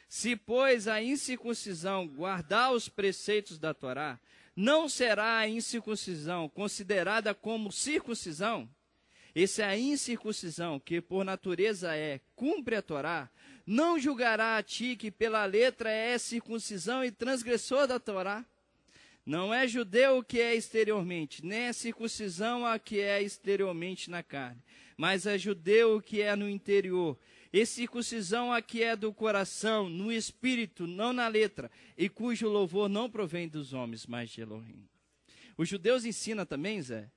Se, pois, a incircuncisão guardar os preceitos da Torá, não será a incircuncisão considerada como circuncisão? Essa é a incircuncisão, que por natureza cumpre a Torá, não julgará a ti que pela letra é circuncisão e transgressor da Torá? Não é judeu o que é exteriormente, nem é circuncisão a que é exteriormente na carne, mas é judeu o que é no interior, e circuncisão a que é do coração, no espírito, não na letra, e cujo louvor não provém dos homens, mas de Elohim. Os judeus ensinam também, Zé,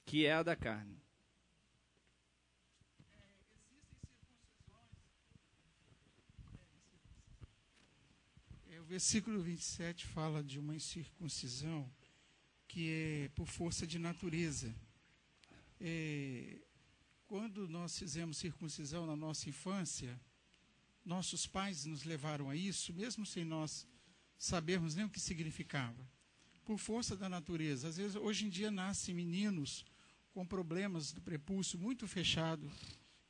que é a da carne. O versículo 27 fala de uma incircuncisão que é por força de natureza. Quando nós fizemos circuncisão na nossa infância, nossos pais nos levaram a isso, mesmo sem nós sabermos nem o que significava. Por força da natureza. Às vezes, hoje em dia, nascem meninos com problemas do prepúcio muito fechado,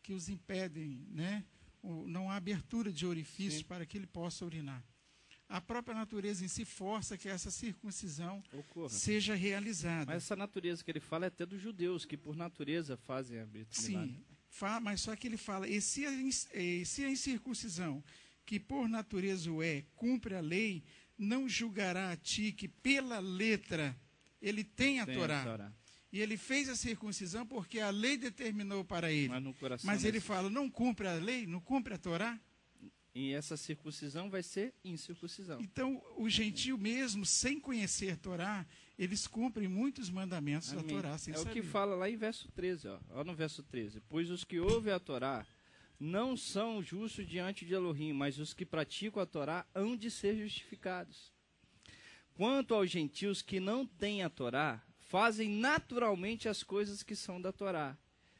que os impedem, né? Não há abertura de orifício Sim. para que ele possa urinar. A própria natureza em si força que essa circuncisão seja realizada. Mas essa natureza que ele fala é até dos judeus, que por natureza fazem a Brit Milá. Sim, mas só que ele fala, e se a incircuncisão, que por natureza cumpre a lei, não julgará a ti que pela letra ele tem a Torá. E ele fez a circuncisão porque a lei determinou para ele. Mas ele fala, não cumpre a lei, não cumpre a Torá? E essa circuncisão vai ser incircuncisão. Então, o gentio mesmo, sem conhecer Torá, eles cumprem muitos mandamentos da Torá. Sem saber. O que fala lá em verso 13, ó no verso 13. Pois os que ouvem a Torá não são justos diante de Elohim, mas os que praticam a Torá hão de ser justificados. Quanto aos gentios que não têm a Torá, fazem naturalmente as coisas que são da Torá,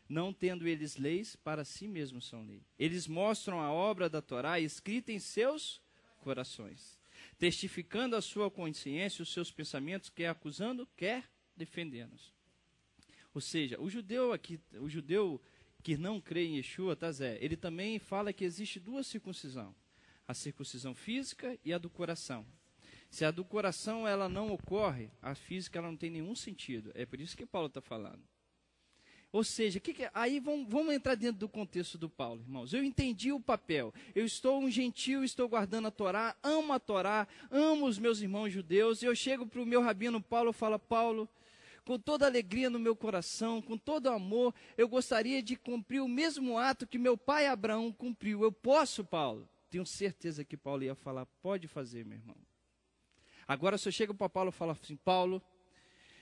não tendo eles leis, para si mesmos são lei. Eles mostram a obra da Torá escrita em seus corações, testificando a sua consciência, os seus pensamentos, quer acusando, quer defendendo-os. Ou seja, o judeu que não crê em Yeshua, tá, Zé? Ele também fala que existe duas circuncisões, a circuncisão física e a do coração. Se a do coração ela não ocorre, a física ela não tem nenhum sentido. É por isso que Paulo está falando. Ou seja, aí vamos entrar dentro do contexto do Paulo, irmãos. Eu entendi o papel. Eu estou um gentio, estou guardando a Torá, amo os meus irmãos judeus. E eu chego para o meu rabino Paulo e falo, Paulo, com toda alegria no meu coração, com todo amor, eu gostaria de cumprir o mesmo ato que meu pai Abraão cumpriu. Eu posso, Paulo? Tenho certeza que Paulo ia falar, pode fazer, meu irmão. Agora, se eu chego para Paulo e falo assim, Paulo,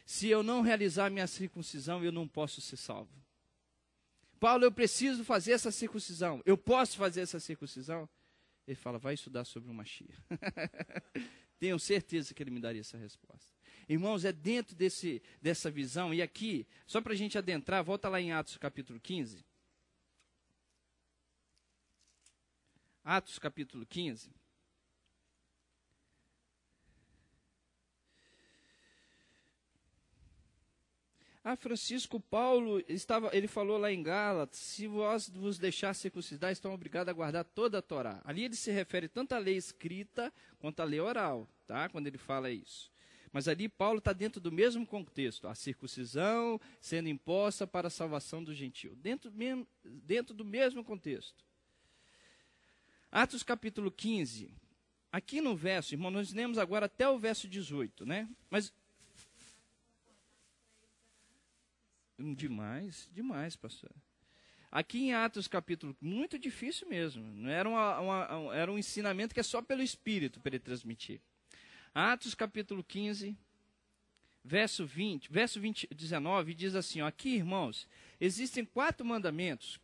se eu não realizar minha circuncisão, eu não posso ser salvo. Paulo, eu preciso fazer essa circuncisão. Eu posso fazer essa circuncisão? Ele fala, vai estudar sobre o Mashiach. Tenho certeza que ele me daria essa resposta. Irmãos, é dentro dessa visão. E aqui, só para a gente adentrar, volta lá em Atos capítulo 15. Atos capítulo 15. Francisco, Paulo, ele falou lá em Gálatas, se vós vos deixar circuncidar, estão obrigados a guardar toda a Torá. Ali ele se refere tanto à lei escrita quanto à lei oral, tá? Quando ele fala isso. Mas ali Paulo está dentro do mesmo contexto, a circuncisão sendo imposta para a salvação do gentio. Dentro do mesmo contexto. Atos capítulo 15. Aqui no verso, irmão, nós lemos agora até o verso 18, né? Mas demais, pastor. Aqui em Atos capítulo, muito difícil mesmo. Não era era um ensinamento que é só pelo Espírito para ele transmitir. Atos capítulo 15, verso 19, diz assim, ó, aqui, irmãos, existem 4 mandamentos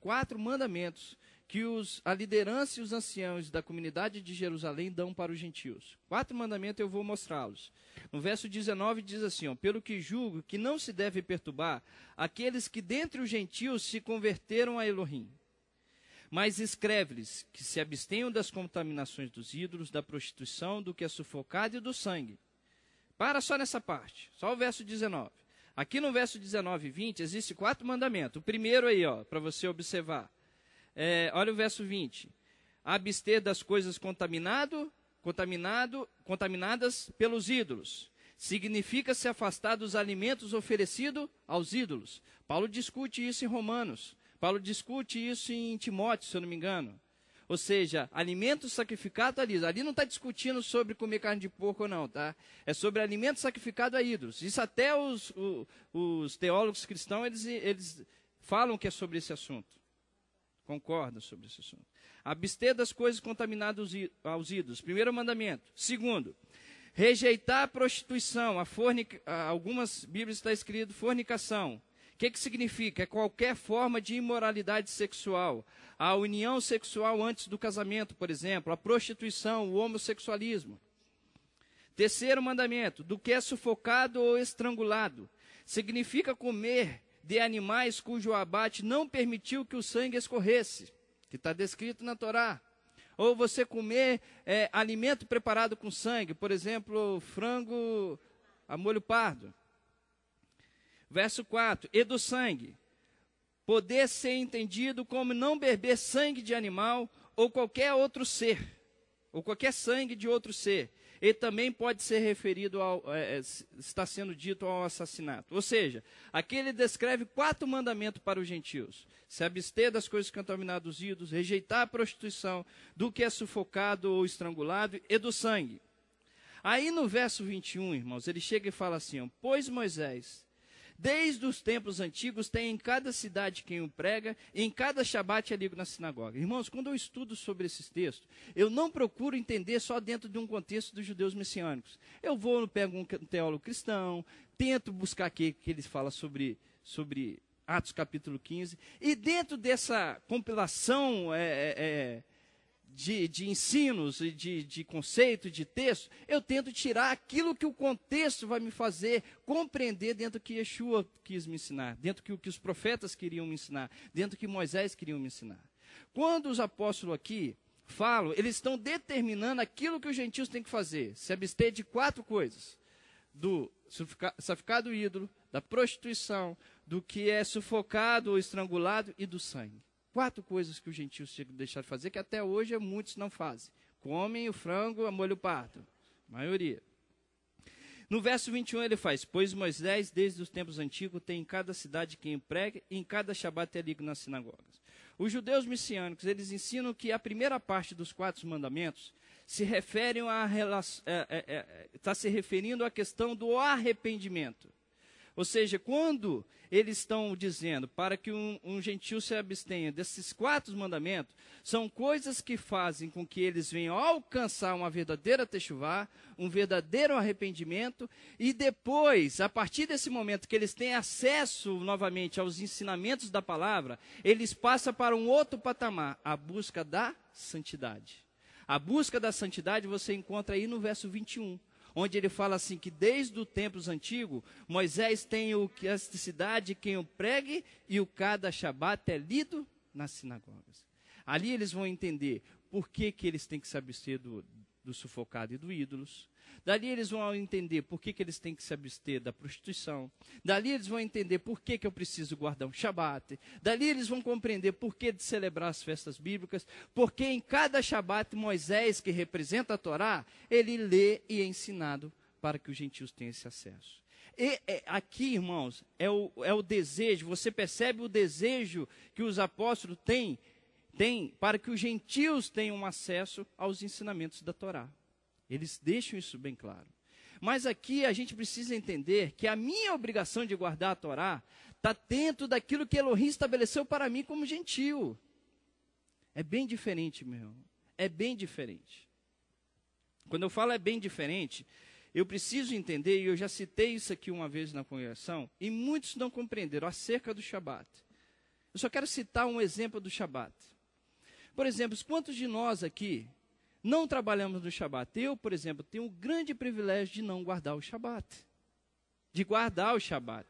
que a liderança e os anciãos da comunidade de Jerusalém dão para os gentios. 4 mandamentos eu vou mostrá-los. No verso 19 diz assim, ó, pelo que julgo que não se deve perturbar aqueles que dentre os gentios se converteram a Elohim. Mas escreve-lhes que se abstenham das contaminações dos ídolos, da prostituição, do que é sufocado e do sangue. Para só nessa parte, só o verso 19. Aqui no verso 19 e 20 existem 4 mandamentos. O primeiro aí, ó, para você observar. Olha o verso 20. abster das coisas contaminadas pelos ídolos. Significa se afastar dos alimentos oferecidos aos ídolos. Paulo discute isso em Romanos. Paulo discute isso em Timóteo, se eu não me engano. Ou seja, alimentos sacrificados a ídolos. Ali não está discutindo sobre comer carne de porco ou não, tá? É sobre alimentos sacrificados a ídolos. Isso até os teólogos cristãos, eles falam que é sobre esse assunto. Concordam sobre esse assunto. Abster das coisas contaminadas aos ídolos. Primeiro mandamento. Segundo, rejeitar a prostituição. Algumas Bíblias está escrito fornicação. O que significa? É qualquer forma de imoralidade sexual. A união sexual antes do casamento, por exemplo. A prostituição, o homossexualismo. Terceiro mandamento. Do que é sufocado ou estrangulado. Significa comer de animais cujo abate não permitiu que o sangue escorresse. Que está descrito na Torá. Ou você comer alimento preparado com sangue. Por exemplo, frango a molho pardo. Verso 4, e do sangue, poder ser entendido como não beber sangue de animal ou qualquer outro ser, ou qualquer sangue de outro ser. E também pode ser referido está sendo dito ao assassinato. Ou seja, aqui ele descreve 4 mandamentos para os gentios. Se abster das coisas contaminadas dos ídolos, rejeitar a prostituição, do que é sufocado ou estrangulado, e do sangue. Aí no verso 21, irmãos, ele chega e fala assim, pois Moisés, desde os tempos antigos, tem em cada cidade quem o prega, e em cada Shabat é ligo na sinagoga. Irmãos, quando eu estudo sobre esses textos, eu não procuro entender só dentro de um contexto dos judeus messiânicos. Eu pego um teólogo cristão, tento buscar aqui que ele fala sobre Atos capítulo 15, e dentro dessa compilação de ensinos, de conceito, de texto, eu tento tirar aquilo que o contexto vai me fazer compreender dentro do que Yeshua quis me ensinar, dentro do que os profetas queriam me ensinar, dentro do que Moisés queria me ensinar. Quando os apóstolos aqui falam, eles estão determinando aquilo que os gentios têm que fazer, se abster de 4 coisas, do sacrificado ídolo, da prostituição, do que é sufocado ou estrangulado e do sangue. 4 coisas que os gentios tinham que deixar de fazer, que até hoje muitos não fazem. Comem o frango a molho pardo, a maioria. No verso 21 ele faz, pois Moisés, desde os tempos antigos, tem em cada cidade quem o prega, e em cada Shabat é ligo nas sinagogas. Os judeus messiânicos, eles ensinam que a primeira parte dos 4 mandamentos se referem está se referindo à questão do arrependimento. Ou seja, quando eles estão dizendo para que um gentio se abstenha desses 4 mandamentos, são coisas que fazem com que eles venham alcançar uma verdadeira techuvá, um verdadeiro arrependimento, e depois, a partir desse momento que eles têm acesso novamente aos ensinamentos da palavra, eles passam para um outro patamar, a busca da santidade. A busca da santidade você encontra aí no verso 21. Onde ele fala assim, que desde os tempos antigos, Moisés tem o que esta cidade, quem o pregue, e o cada Shabat é lido nas sinagogas. Ali eles vão entender por que eles têm que se abster do sufocado e do ídolos. Dali eles vão entender por que eles têm que se abster da prostituição. Dali eles vão entender por que eu preciso guardar um Shabat. Dali eles vão compreender por que de celebrar as festas bíblicas. Porque em cada Shabat, Moisés, que representa a Torá, ele lê e é ensinado para que os gentios tenham esse acesso. E aqui, irmãos, é o desejo, você percebe o desejo que os apóstolos têm para que os gentios tenham acesso aos ensinamentos da Torá. Eles deixam isso bem claro. Mas aqui a gente precisa entender que a minha obrigação de guardar a Torá está dentro daquilo que Elohim estabeleceu para mim como gentio. É bem diferente, meu irmão. É bem diferente. Quando eu falo é bem diferente, eu preciso entender, e eu já citei isso aqui uma vez na congregação, e muitos não compreenderam acerca do Shabat. Eu só quero citar um exemplo do Shabat. Por exemplo, quantos de nós aqui não trabalhamos no Shabat? Eu, por exemplo, tenho o grande privilégio de não guardar o Shabat. De guardar o Shabat.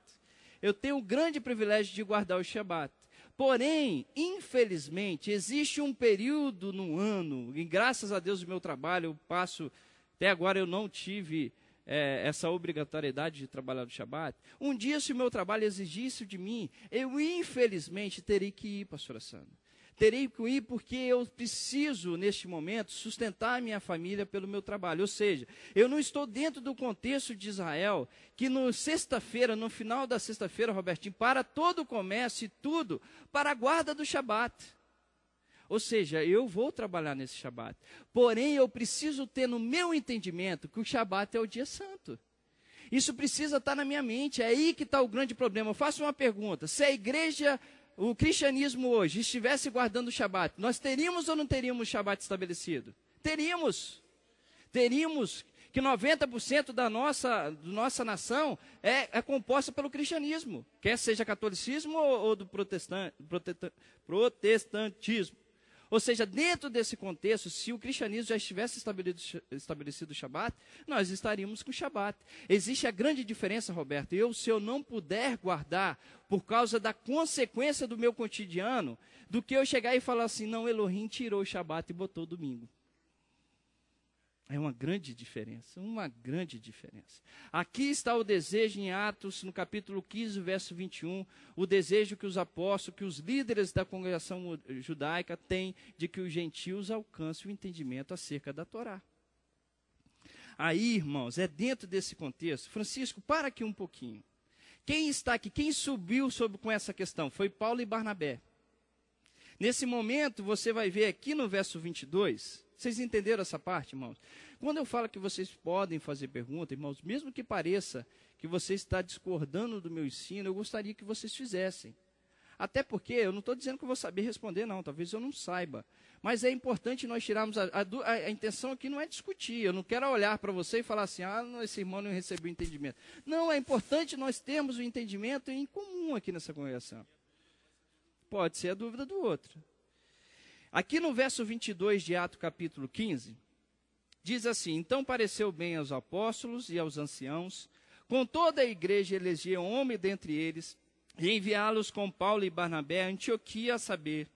Eu tenho o grande privilégio de guardar o Shabat. Porém, infelizmente, existe um período no ano, e graças a Deus o meu trabalho, eu passo, até agora eu não tive essa obrigatoriedade de trabalhar no Shabat. Um dia, se o meu trabalho exigisse de mim, eu infelizmente teria que ir, pastora Sandra. Terei que ir porque eu preciso, neste momento, sustentar a minha família pelo meu trabalho. Ou seja, eu não estou dentro do contexto de Israel, que no final da sexta-feira, Robertinho, para todo o comércio e tudo, para a guarda do Shabat. Ou seja, eu vou trabalhar nesse Shabat. Porém, eu preciso ter no meu entendimento que o Shabat é o dia santo. Isso precisa estar na minha mente, é aí que está o grande problema. Eu faço uma pergunta, se a igreja, o cristianismo hoje, estivesse guardando o Shabat, nós teríamos ou não teríamos o Shabat estabelecido? Teríamos. Teríamos, que 90% da nossa nação é composta pelo cristianismo, quer seja catolicismo ou do protestantismo. Ou seja, dentro desse contexto, se o cristianismo já estivesse estabelecido o Shabat, nós estaríamos com o Shabat. Existe a grande diferença, Roberto, se eu não puder guardar por causa da consequência do meu cotidiano, do que eu chegar e falar assim, não, Elohim tirou o Shabat e botou o domingo. É uma grande diferença, uma grande diferença. Aqui está o desejo em Atos, no capítulo 15, verso 21, o desejo que os apóstolos, que os líderes da congregação judaica têm de que os gentios alcancem o entendimento acerca da Torá. Aí, irmãos, é dentro desse contexto. Francisco, para aqui um pouquinho. Quem está aqui, quem subiu com essa questão? Foi Paulo e Barnabé. Nesse momento, você vai ver aqui no verso 22... Vocês entenderam essa parte, irmãos? Quando eu falo que vocês podem fazer pergunta, irmãos, mesmo que pareça que você está discordando do meu ensino, eu gostaria que vocês fizessem. Até porque eu não estou dizendo que eu vou saber responder, não. Talvez eu não saiba. Mas é importante nós tirarmos... A intenção aqui não é discutir. Eu não quero olhar para você e falar assim, esse irmão não recebeu entendimento. Não, é importante nós termos o entendimento em comum aqui nessa congregação. Pode ser a dúvida do outro. Aqui no verso 22 de Atos capítulo 15, diz assim, então pareceu bem aos apóstolos e aos anciãos, com toda a igreja eleger um homem dentre eles, e enviá-los com Paulo e Barnabé a Antioquia, a saber,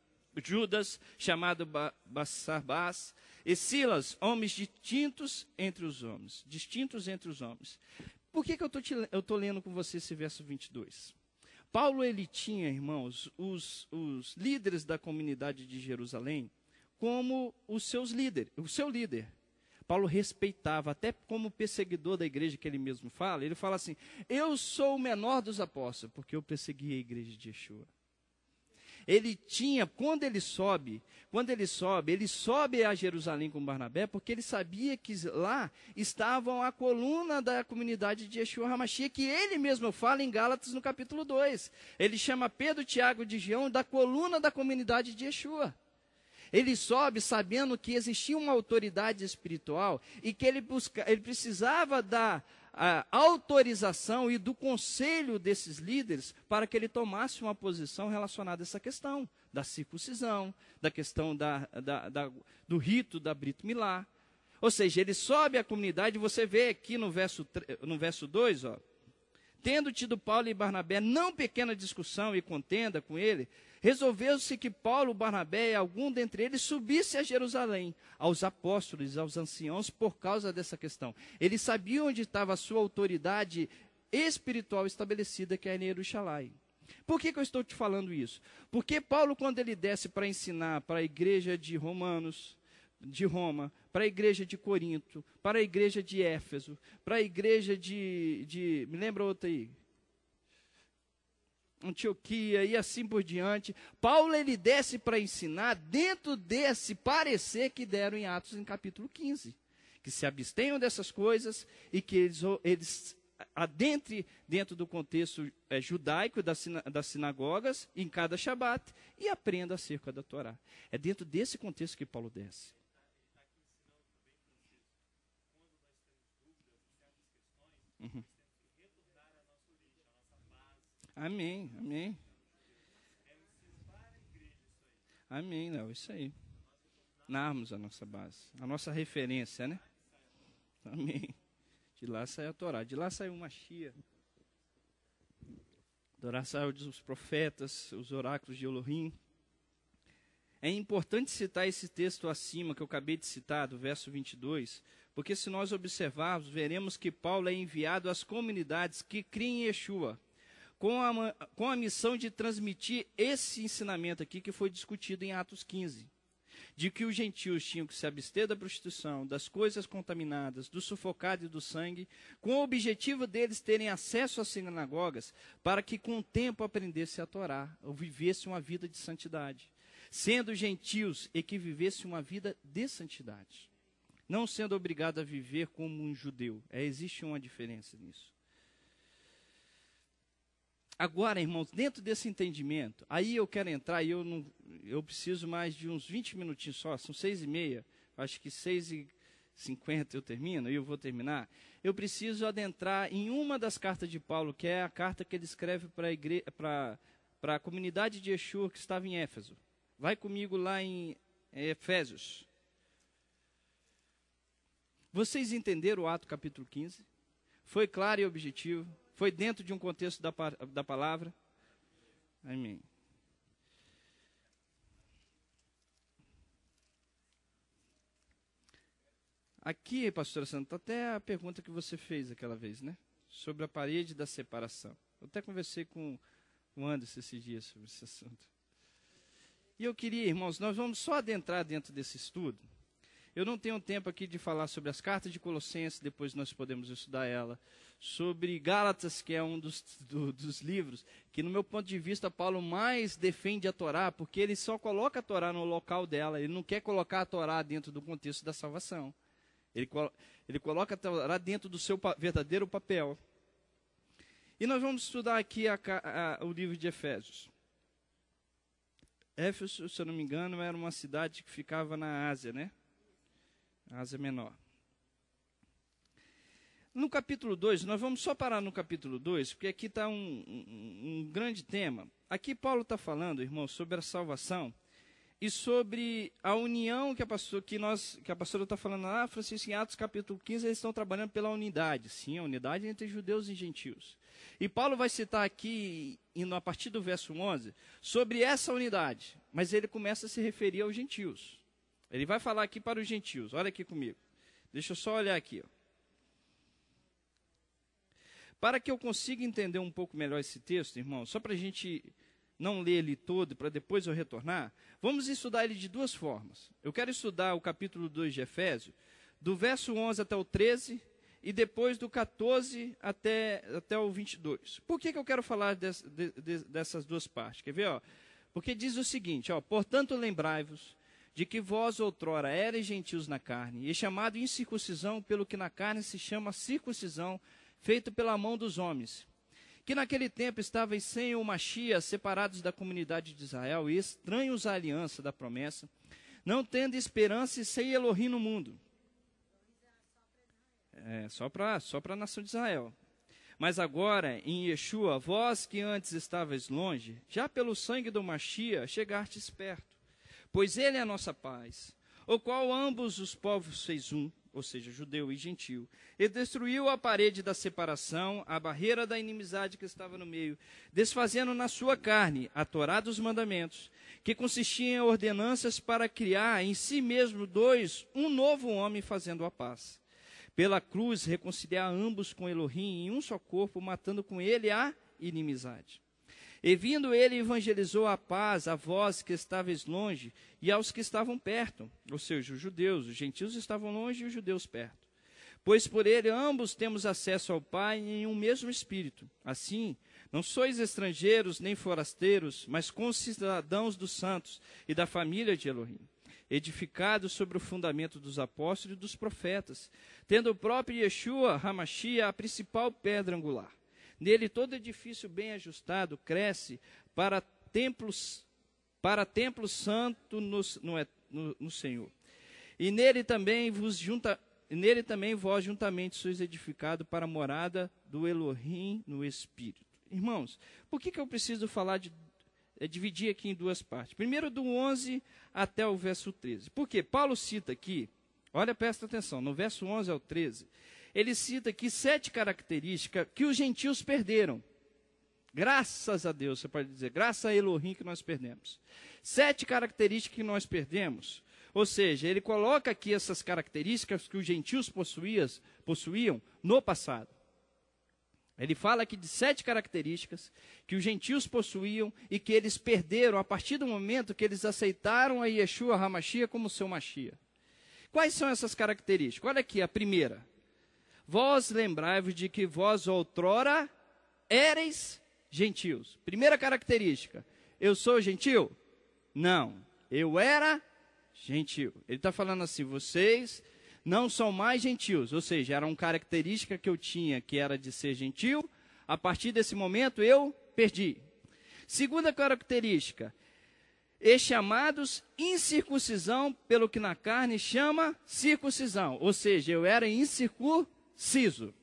Judas, chamado Barsabás, e Silas, homens distintos entre os homens. Por que eu estou lendo com você esse verso 22? Paulo, ele tinha, irmãos, os líderes da comunidade de Jerusalém como o seu líder. Paulo respeitava, até como perseguidor da igreja que ele mesmo fala, ele fala assim, eu sou o menor dos apóstolos, porque eu persegui a igreja de Yeshua. Ele tinha, quando ele sobe a Jerusalém com Barnabé, porque ele sabia que lá estavam a coluna da comunidade de Yeshua HaMashiach, que ele mesmo fala em Gálatas no capítulo 2. Ele chama Pedro, Tiago e João da coluna da comunidade de Yeshua. Ele sobe sabendo que existia uma autoridade espiritual e que ele precisava da autorização e do conselho desses líderes para que ele tomasse uma posição relacionada a essa questão da circuncisão, da questão do rito da Brit Milá. Ou seja, ele sobe a comunidade, você vê aqui no verso 2, tendo tido Paulo e Barnabé não pequena discussão e contenda com ele, resolveu-se que Paulo, Barnabé e algum dentre eles subisse a Jerusalém, aos apóstolos, aos anciãos, por causa dessa questão. Eles sabiam onde estava a sua autoridade espiritual estabelecida, que é em Jerusalém. Por que eu estou te falando isso? Porque Paulo, quando ele desce para ensinar para a igreja de Roma, para a igreja de Corinto, para a igreja de Éfeso, para a igreja me lembra outra aí? Antioquia e assim por diante. Paulo, ele desce para ensinar dentro desse parecer que deram em Atos em capítulo 15. Que se abstenham dessas coisas e que eles adentrem dentro do contexto judaico das sinagogas em cada Shabat e aprendam acerca da Torá. É dentro desse contexto que Paulo desce. Uhum. Amém, amém. Amém, Léo, isso aí. Narmos a nossa base, a nossa referência, né? Amém. De lá saiu a Torá, de lá saiu o Mashiach. De lá saiu os profetas, os oráculos de Elohim. É importante citar esse texto acima, que eu acabei de citar, do verso 22, porque se nós observarmos, veremos que Paulo é enviado às comunidades que criem em Yeshua. com a missão de transmitir esse ensinamento aqui que foi discutido em Atos 15. De que os gentios tinham que se abster da prostituição, das coisas contaminadas, do sufocado e do sangue, com o objetivo deles terem acesso às sinagogas, para que com o tempo aprendessem a Torá, ou vivessem uma vida de santidade. Sendo gentios e que vivessem uma vida de santidade. Não sendo obrigado a viver como um judeu. Existe uma diferença nisso. Agora, irmãos, dentro desse entendimento, aí eu quero entrar e eu preciso mais de uns 20 minutinhos só, são 6h30, acho que 6h50 eu termino, e eu vou terminar. Eu preciso adentrar em uma das cartas de Paulo, que é a carta que ele escreve para a comunidade de Yeshua que estava em Éfeso. Vai comigo lá em Efésios. Vocês entenderam o Ato capítulo 15? Foi claro e objetivo? Foi dentro de um contexto da palavra? Amém. Aqui, pastora Santa, até a pergunta que você fez aquela vez, né? Sobre a parede da separação. Eu até conversei com o Anderson esses dias sobre esse assunto. E eu queria, irmãos, nós vamos só adentrar dentro desse estudo. Eu não tenho tempo aqui de falar sobre as cartas de Colossenses, depois nós podemos estudar ela. Sobre Gálatas, que é um dos livros, que no meu ponto de vista Paulo mais defende a Torá, porque ele só coloca a Torá no local dela, ele não quer colocar a Torá dentro do contexto da salvação. Ele coloca a Torá dentro do seu verdadeiro papel. E nós vamos estudar aqui o livro de Efésios. Éfeso, se eu não me engano, era uma cidade que ficava na Ásia, né? Ásia Menor. No capítulo 2, nós vamos só parar no capítulo 2, porque aqui está um grande tema. Aqui Paulo está falando, irmãos, sobre a salvação e sobre a união que a pastora está falando lá, Francisco, em Atos capítulo 15, eles estão trabalhando pela unidade. Sim, a unidade entre judeus e gentios. E Paulo vai citar aqui, a partir do verso 11, sobre essa unidade, mas ele começa a se referir aos gentios. Ele vai falar aqui para os gentios, olha aqui comigo. Deixa eu só olhar aqui, ó. Para que eu consiga entender um pouco melhor esse texto, irmão, só para a gente não ler ele todo, para depois eu retornar, vamos estudar ele de duas formas. Eu quero estudar o capítulo 2 de Efésios, do verso 11 até o 13, e depois do 14 até o 22. Por que eu quero falar dessas duas partes? Quer ver? Ó? Porque diz o seguinte, ó, portanto lembrai-vos de que vós outrora erais gentios na carne, e chamado incircuncisão pelo que na carne se chama circuncisão, feito pela mão dos homens, que naquele tempo estavais sem o Mashiach, separados da comunidade de Israel, e estranhos à aliança da promessa, não tendo esperança e sem Elohim no mundo. Só para a nação de Israel. Mas agora, em Yeshua, vós que antes estavais longe, já pelo sangue do Mashiach chegastes perto. Pois ele é a nossa paz, o qual ambos os povos fez um, ou seja, judeu e gentil, e destruiu a parede da separação, a barreira da inimizade que estava no meio, desfazendo na sua carne a Torá dos mandamentos, que consistia em ordenanças para criar em si mesmo um novo homem fazendo a paz. Pela cruz, reconciliar ambos com Elohim em um só corpo, matando com ele a inimizade. E vindo ele, evangelizou a paz a vós que estáveis longe e aos que estavam perto, ou seja, os judeus, os gentios estavam longe e os judeus perto. Pois por ele ambos temos acesso ao Pai em um mesmo Espírito. Assim, não sois estrangeiros nem forasteiros, mas concidadãos dos santos e da família de Elohim, edificados sobre o fundamento dos apóstolos e dos profetas, tendo o próprio Yeshua, HaMashiach, a principal pedra angular. Nele todo edifício bem ajustado cresce para templo santo no Senhor. E nele também vós juntamente sois edificados para a morada do Elohim no Espírito. Irmãos, por que eu preciso falar dividir aqui em duas partes? Primeiro do 11 até o verso 13. Porque Paulo cita aqui, olha, presta atenção, no verso 11 ao 13, ele cita aqui 7 características que os gentios perderam. Graças a Deus, você pode dizer, graças a Elohim que nós perdemos. 7 características que nós perdemos. Ou seja, ele coloca aqui essas características que os gentios possuíam no passado. Ele fala aqui de 7 características que os gentios possuíam e que eles perderam a partir do momento que eles aceitaram a Yeshua HaMashiach como seu Mashiach. Quais são essas características? Olha aqui, a primeira. Vós lembrai-vos de que vós outrora éreis gentios. Primeira característica. Eu sou gentil? Não. Eu era gentil. Ele está falando assim, vocês não são mais gentios. Ou seja, era uma característica que eu tinha, que era de ser gentil. A partir desse momento eu perdi. Segunda característica. E chamados incircuncisão, pelo que na carne chama circuncisão. Ou seja, eu era incircunciso.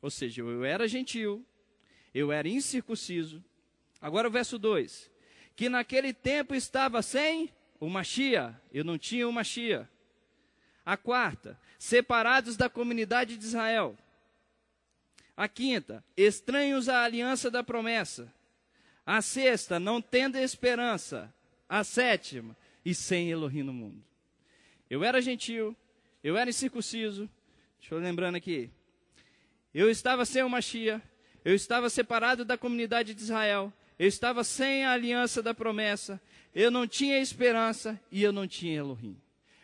Ou seja, eu era gentil, eu era incircunciso. Agora o verso 2. Que naquele tempo estava sem o Mashiach. Eu não tinha o Mashiach. A quarta, separados da comunidade de Israel. A quinta, estranhos à aliança da promessa. A sexta, não tendo esperança. A sétima, e sem Elohim no mundo. Eu era gentil, eu era incircunciso. Deixa eu lembrando aqui. Eu estava sem o Mashiach, eu estava separado da comunidade de Israel, eu estava sem a aliança da promessa, eu não tinha esperança e eu não tinha Elohim.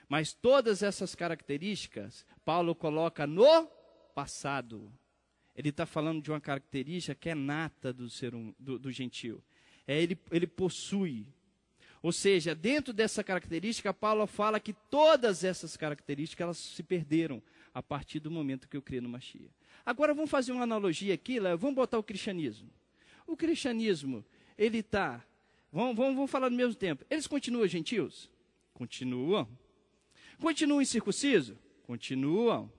Mas todas essas características, Paulo coloca no passado. Ele está falando de uma característica que é nata do gentil. Ele possui. Ou seja, dentro dessa característica, Paulo fala que todas essas características elas se perderam a partir do momento que eu criei no Mashiach. Agora vamos fazer uma analogia aqui, vamos botar o cristianismo. O cristianismo, ele está... Vamos falar no mesmo tempo. Eles continuam gentios? Continuam. Continuam incircuncisos? Continuam.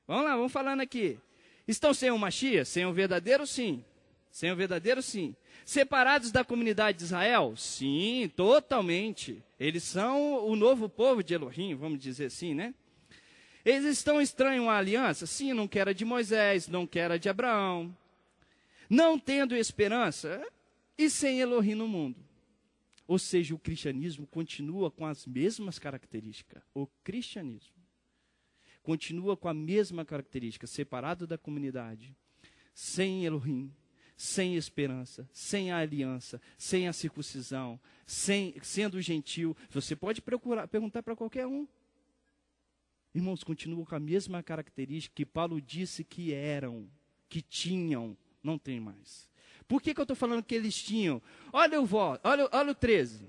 Vamos lá, vamos falando aqui. Estão sem o Mashiach? Sem o verdadeiro, sim. Sem o verdadeiro, sim. Separados da comunidade de Israel? Sim, totalmente. Eles são o novo povo de Elohim, vamos dizer assim, né? Eles estão estranhos à aliança? Sim, não que era de Moisés, não que era de Abraão. Não tendo esperança e sem Elohim no mundo. Ou seja, o cristianismo continua com as mesmas características. O cristianismo continua com a mesma característica, separado da comunidade, sem Elohim, sem esperança, sem a aliança, sem a circuncisão, sendo gentil. Você pode perguntar para qualquer um. Irmãos, continuam com a mesma característica que Paulo disse que eram, que tinham, não tem mais. Por que eu estou falando que eles tinham? Olha o 13.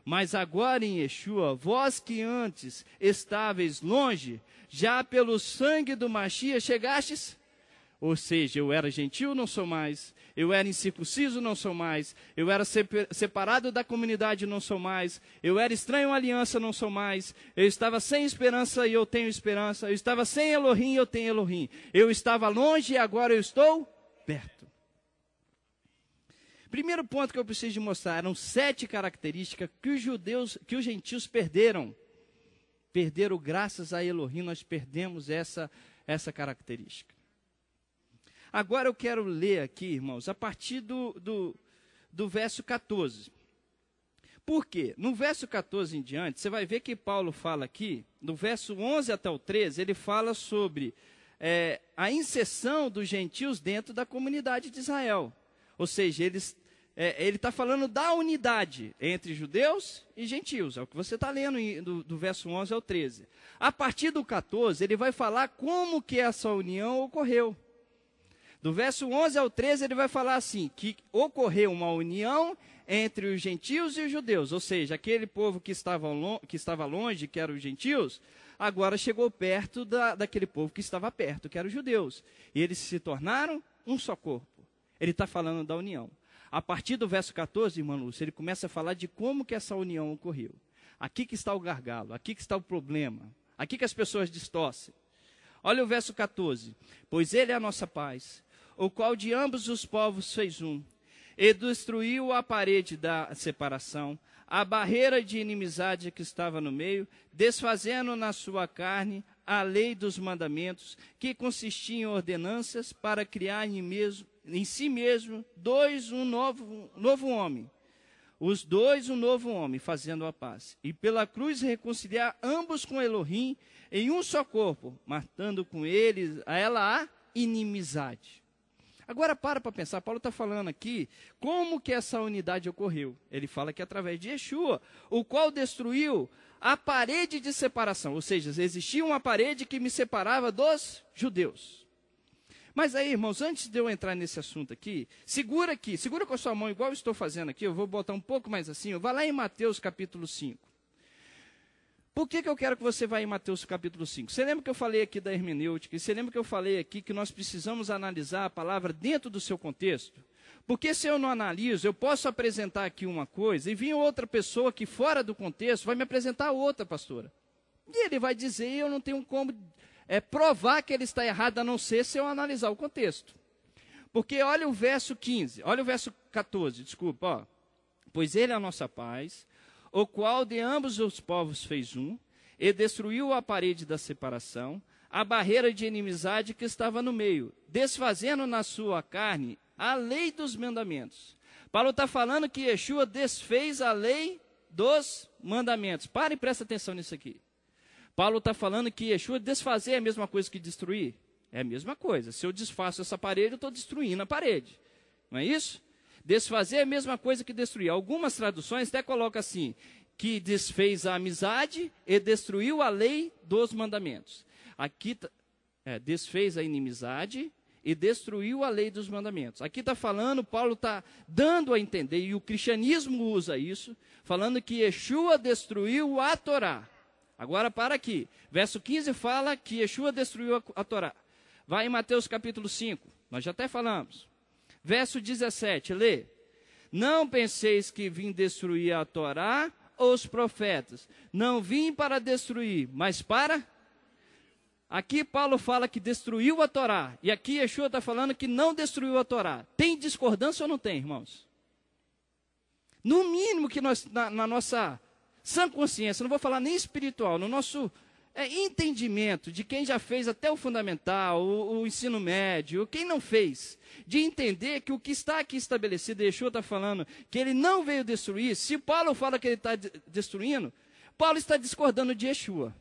Mas agora em Yeshua, vós que antes estáveis longe, já pelo sangue do Mashiach chegastes? Ou seja, eu era gentil, não sou mais. Eu era incircunciso, não sou mais. Eu era separado da comunidade, não sou mais. Eu era estranho à aliança, não sou mais. Eu estava sem esperança e eu tenho esperança. Eu estava sem Elohim e eu tenho Elohim. Eu estava longe e agora eu estou perto. Primeiro ponto que eu preciso de mostrar, eram 7 características que os gentios perderam. Perderam graças a Elohim, nós perdemos essa característica. Agora eu quero ler aqui, irmãos, a partir do verso 14. Por quê? No verso 14 em diante, você vai ver que Paulo fala aqui, do verso 11 até o 13, ele fala sobre a inserção dos gentios dentro da comunidade de Israel. Ou seja, ele está falando da unidade entre judeus e gentios. É o que você está lendo do verso 11 ao 13. A partir do 14, ele vai falar como que essa união ocorreu. Do verso 11 ao 13, ele vai falar assim, que ocorreu uma união entre os gentios e os judeus. Ou seja, aquele povo que estava longe, que eram os gentios, agora chegou perto daquele povo que estava perto, que eram os judeus. E eles se tornaram um só corpo. Ele está falando da união. A partir do verso 14, irmão Lúcio, ele começa a falar de como que essa união ocorreu. Aqui que está o gargalo, aqui que está o problema, aqui que as pessoas distorcem. Olha o verso 14. Pois ele é a nossa paz, o qual de ambos os povos fez um, e destruiu a parede da separação, a barreira de inimizade que estava no meio, desfazendo na sua carne a lei dos mandamentos, que consistia em ordenanças para criar em si mesmo um novo homem. Os dois um novo homem, fazendo a paz. E pela cruz reconciliar ambos com Elohim em um só corpo, matando com ela a inimizade. Agora para pensar, Paulo está falando aqui como que essa unidade ocorreu. Ele fala que através de Yeshua, o qual destruiu a parede de separação. Ou seja, existia uma parede que me separava dos judeus. Mas aí, irmãos, antes de eu entrar nesse assunto aqui, segura com a sua mão, igual eu estou fazendo aqui, eu vou botar um pouco mais assim, vai lá em Mateus capítulo 5. Por que eu quero que você vá em Mateus capítulo 5? Você lembra que eu falei aqui da hermenêutica? Você lembra que eu falei aqui que nós precisamos analisar a palavra dentro do seu contexto? Porque se eu não analiso, eu posso apresentar aqui uma coisa e vir outra pessoa que fora do contexto vai me apresentar outra, pastora. E ele vai dizer, eu não tenho como provar que ele está errado, a não ser se eu analisar o contexto. Porque olha o verso 15, olha o verso 14, desculpa, ó. Pois ele é a nossa paz, o qual de ambos os povos fez um, e destruiu a parede da separação, a barreira de inimizade que estava no meio, desfazendo na sua carne a lei dos mandamentos. Paulo está falando que Yeshua desfez a lei dos mandamentos. Pare e presta atenção nisso aqui. Paulo está falando que Yeshua desfazer é a mesma coisa que destruir? É a mesma coisa. Se eu desfaço essa parede, eu estou destruindo a parede. Não é isso? Desfazer é a mesma coisa que destruir. Algumas traduções até colocam assim, que desfez a amizade e destruiu a lei dos mandamentos. Aqui desfez a inimizade e destruiu a lei dos mandamentos. Aqui está falando, Paulo está dando a entender, e o cristianismo usa isso, falando que Yeshua destruiu a Torá. Agora para aqui, verso 15 fala que Yeshua destruiu a Torá. Vai em Mateus capítulo 5, nós já até falamos. Verso 17, lê. Não penseis que vim destruir a Torá ou os profetas. Não vim para destruir, mas para... Aqui Paulo fala que destruiu a Torá. E aqui Yeshua está falando que não destruiu a Torá. Tem discordância ou não tem, irmãos? No mínimo que nós, na nossa sã consciência, não vou falar nem espiritual, no nosso entendimento de quem já fez até o fundamental, o ensino médio, quem não fez, de entender que o que está aqui estabelecido, Yeshua está falando que ele não veio destruir. Se Paulo fala que ele está destruindo, Paulo está discordando de Yeshua.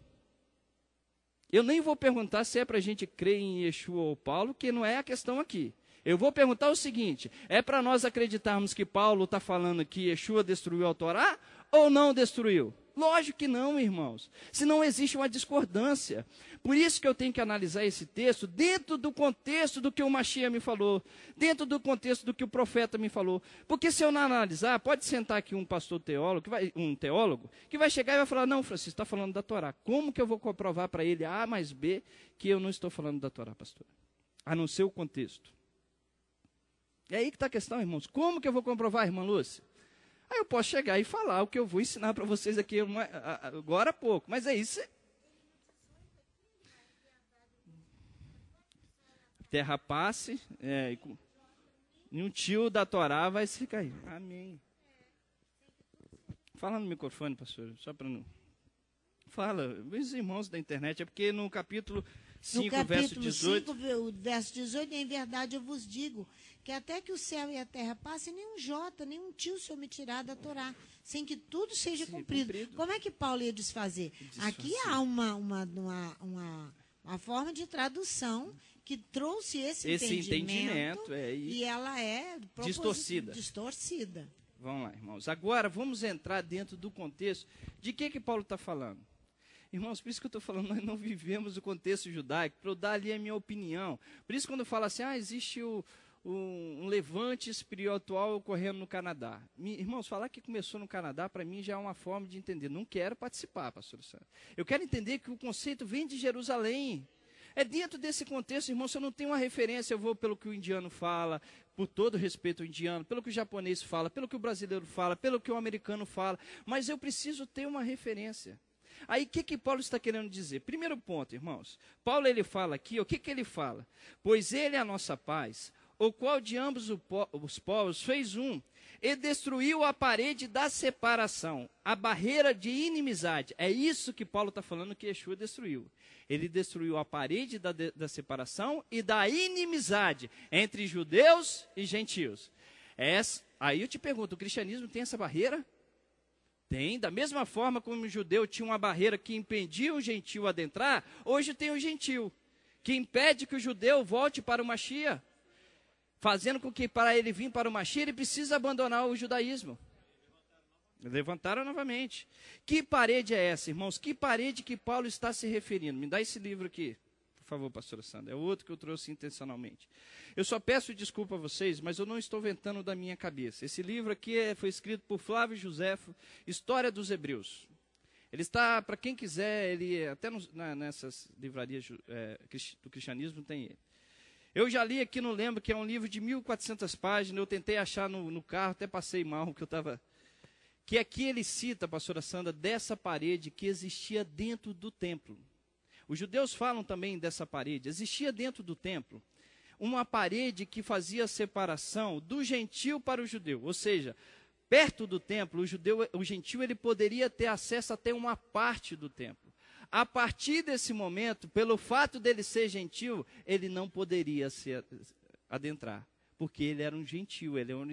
Eu nem vou perguntar se é para a gente crer em Yeshua ou Paulo, que não é a questão aqui. Eu vou perguntar o seguinte, é para nós acreditarmos que Paulo está falando que Yeshua destruiu a Torá ou não destruiu? Lógico que não, irmãos. Senão existe uma discordância. Por isso que eu tenho que analisar esse texto dentro do contexto do que o Mashiach me falou, dentro do contexto do que o profeta me falou. Porque se eu não analisar, pode sentar aqui um pastor teólogo, um teólogo, que vai chegar e vai falar, não, Francisco, está falando da Torá. Como que eu vou comprovar para ele A mais B que eu não estou falando da Torá, pastor? A não ser o contexto. É aí que está a questão, irmãos. Como que eu vou comprovar, irmã Lúcia? Aí eu posso chegar e falar o que eu vou ensinar para vocês aqui agora há pouco. Mas é isso. Terra passe, e um tio da Torá vai ficar aí. Amém. Fala no microfone, pastor, só para não... Fala, os irmãos da internet, é porque no capítulo 5, verso 18... No verso 18, em verdade eu vos digo, que até que o céu e a terra passem, nenhum jota, nenhum tio se omitirá da Torá, sem que tudo seja cumprido. Como é que Paulo ia desfazer? Aqui há uma forma de tradução que trouxe esse entendimento e ela é distorcida. Vamos lá, irmãos. Agora vamos entrar dentro do contexto de que Paulo está falando. Irmãos, por isso que eu estou falando, nós não vivemos o contexto judaico, para eu dar ali a minha opinião. Por isso quando fala assim, existe um levante espiritual ocorrendo no Canadá. Irmãos, falar que começou no Canadá, para mim já é uma forma de entender. Não quero participar, pastor Sandro. Eu quero entender que o conceito vem de Jerusalém. É dentro desse contexto, irmão, se eu não tenho uma referência, eu vou pelo que o indiano fala, por todo respeito ao indiano, pelo que o japonês fala, pelo que o brasileiro fala, pelo que o americano fala, mas eu preciso ter uma referência. Aí, o que Paulo está querendo dizer? Primeiro ponto, irmãos, Paulo ele fala aqui, o que ele fala? Pois ele é a nossa paz, o qual de ambos os povos fez um, e destruiu a parede da separação, a barreira de inimizade. É isso que Paulo está falando que Yeshua destruiu. Ele destruiu a parede da separação e da inimizade entre judeus e gentios. Aí eu te pergunto, o cristianismo tem essa barreira? Tem, da mesma forma como o judeu tinha uma barreira que impedia o gentio adentrar, hoje tem o gentil, que impede que o judeu volte para o Mashiach. fazendo com que para ele vir para o Mashiach, ele precisa abandonar o judaísmo. Levantaram novamente. Que parede é essa, irmãos? Que parede que Paulo está se referindo? Me dá esse livro aqui, por favor, pastora Sandra. É o outro que eu trouxe intencionalmente. Eu só peço desculpa a vocês, mas eu não estou inventando da minha cabeça. Esse livro aqui foi escrito por Flávio Josefo, História dos Hebreus. Ele está, para quem quiser, ele até nessas livrarias do cristianismo tem ele. Eu já li aqui, não lembro, que é um livro de 1.400 páginas, eu tentei achar no carro, até passei mal, porque eu estava... Que aqui ele cita, pastora Sandra, dessa parede que existia dentro do templo. Os judeus falam também dessa parede. Existia dentro do templo uma parede que fazia a separação do gentil para o judeu. Ou seja, perto do templo, o gentil ele poderia ter acesso até uma parte do templo. A partir desse momento, pelo fato dele ser gentil, ele não poderia se adentrar. Porque ele era um gentil, ele era um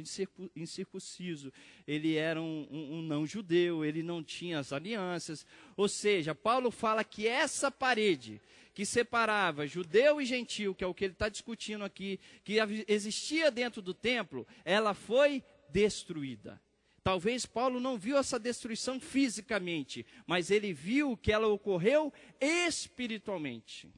incircunciso, ele era um não-judeu, ele não tinha as alianças. Ou seja, Paulo fala que essa parede que separava judeu e gentil, que é o que ele está discutindo aqui, que existia dentro do templo, ela foi destruída. Talvez Paulo não viu essa destruição fisicamente, mas ele viu que ela ocorreu espiritualmente.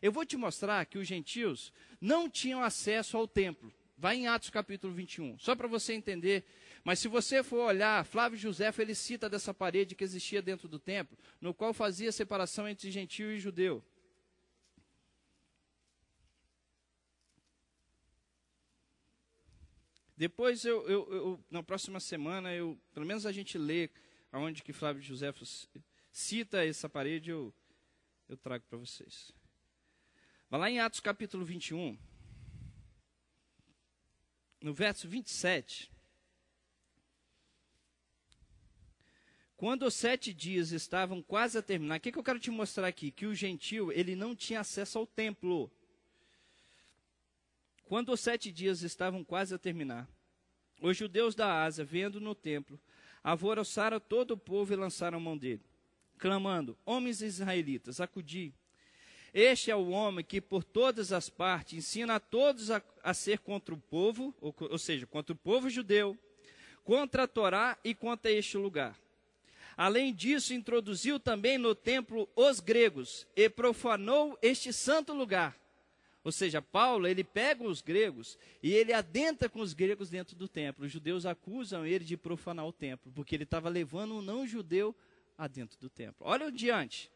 Eu vou te mostrar que os gentios não tinham acesso ao templo. Vai em Atos capítulo 21, só para você entender. Mas se você for olhar, Flávio Josefo, ele cita dessa parede que existia dentro do templo, no qual fazia separação entre gentil e judeu. Depois, na próxima semana, pelo menos a gente lê aonde que Flávio Josefo cita essa parede, eu trago para vocês. Vai lá em Atos capítulo 21, no verso 27. Quando os 7 dias estavam quase a terminar, o que eu quero te mostrar aqui? Que o gentil, ele não tinha acesso ao templo. Quando os 7 dias estavam quase a terminar, os judeus da Ásia, vendo no templo, alvoroçaram todo o povo e lançaram mão dele, clamando: homens israelitas, acudi. Este é o homem que por todas as partes ensina a todos a ser contra o povo, ou seja, contra o povo judeu, contra a Torá e contra este lugar. Além disso, introduziu também no templo os gregos e profanou este santo lugar. Ou seja, Paulo, ele pega os gregos e ele adentra com os gregos dentro do templo. Os judeus acusam ele de profanar o templo, porque ele estava levando um não-judeu adentro do templo. Olha adiante.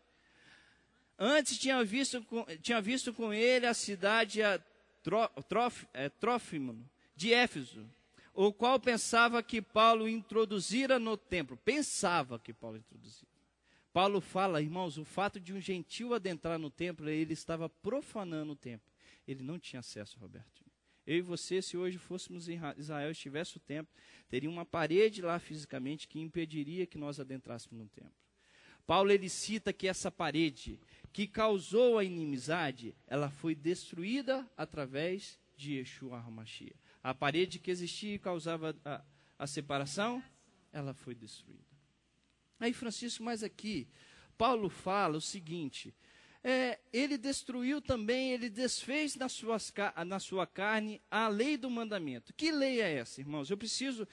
Antes tinha visto com ele a cidade Trófimo de Éfeso, o qual pensava que Paulo introduzira no templo. Pensava que Paulo introduzira. Paulo fala, irmãos, o fato de um gentil adentrar no templo, ele estava profanando o templo. Ele não tinha acesso, Roberto. Eu e você, se hoje fôssemos em Israel, estivesse o templo, teria uma parede lá fisicamente que impediria que nós adentrássemos no templo. Paulo, ele cita que essa parede que causou a inimizade, ela foi destruída através de Yeshua HaMashiach. A parede que existia e causava a separação, ela foi destruída. Aí, Francisco, mas aqui, Paulo fala o seguinte, ele destruiu também, ele desfez na sua carne a lei do mandamento. Que lei é essa, irmãos? Eu preciso,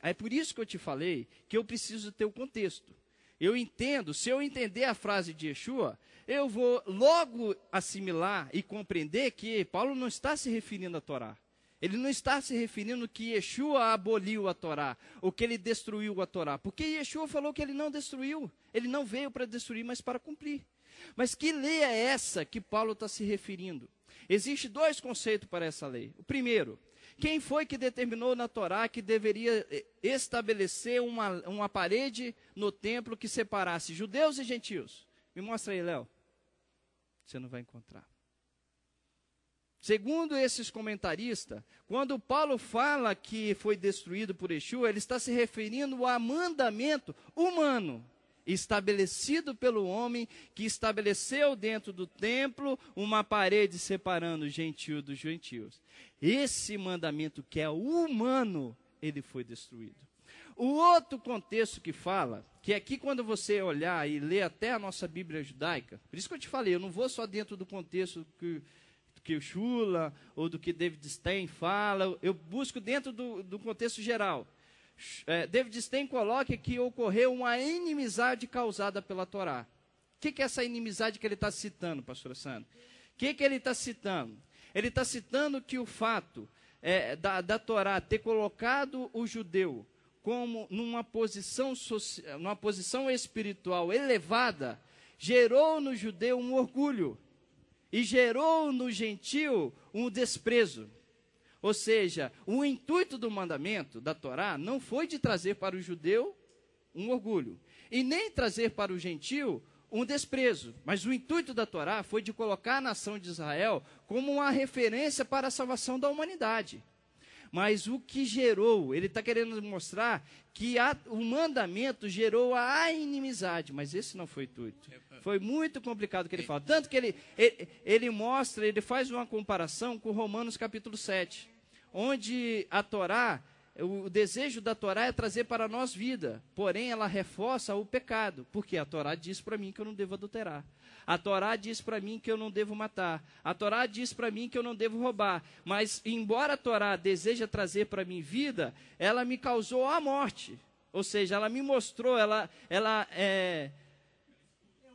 é por isso que eu te falei, que eu preciso ter o contexto. Eu entendo, se eu entender a frase de Yeshua, eu vou logo assimilar e compreender que Paulo não está se referindo à Torá. Ele não está se referindo que Yeshua aboliu a Torá, ou que ele destruiu a Torá. Porque Yeshua falou que ele não destruiu. Ele não veio para destruir, mas para cumprir. Mas que lei é essa que Paulo está se referindo? Existem 2 conceitos para essa lei. O primeiro, quem foi que determinou na Torá que deveria estabelecer uma parede no templo que separasse judeus e gentios? Me mostra aí, Léo. Você não vai encontrar. Segundo esses comentaristas, quando Paulo fala que foi destruído por Yeshua, ele está se referindo a mandamento humano, estabelecido pelo homem, que estabeleceu dentro do templo uma parede separando o gentio dos gentios. Esse mandamento que é humano, ele foi destruído. O outro contexto que fala, que aqui quando você olhar e ler até a nossa Bíblia judaica, por isso que eu te falei, eu não vou só dentro do contexto que que o Shula ou do que David Stein fala, eu busco dentro do contexto geral. David Stein coloca que ocorreu uma inimizade causada pela Torá. O que é essa inimizade que ele está citando, pastora Sandra? O que ele está citando? Ele está citando que o fato da Torá ter colocado o judeu como numa posição espiritual elevada, gerou no judeu um orgulho e gerou no gentio um desprezo. Ou seja, o intuito do mandamento da Torá não foi de trazer para o judeu um orgulho e nem trazer para o gentio um desprezo, mas o intuito da Torá foi de colocar a nação de Israel como uma referência para a salvação da humanidade. Mas o que gerou, ele está querendo mostrar que o mandamento gerou a inimizade, mas esse não foi o intuito. Foi muito complicado o que ele fala. Tanto que ele mostra, ele faz uma comparação com Romanos capítulo 7, onde a Torá, o desejo da Torá é trazer para nós vida, porém ela reforça o pecado, porque a Torá diz para mim que eu não devo adulterar. A Torá diz para mim que eu não devo matar. A Torá diz para mim que eu não devo roubar. Mas, embora a Torá deseja trazer para mim vida, ela me causou a morte. Ou seja, ela me mostrou, ela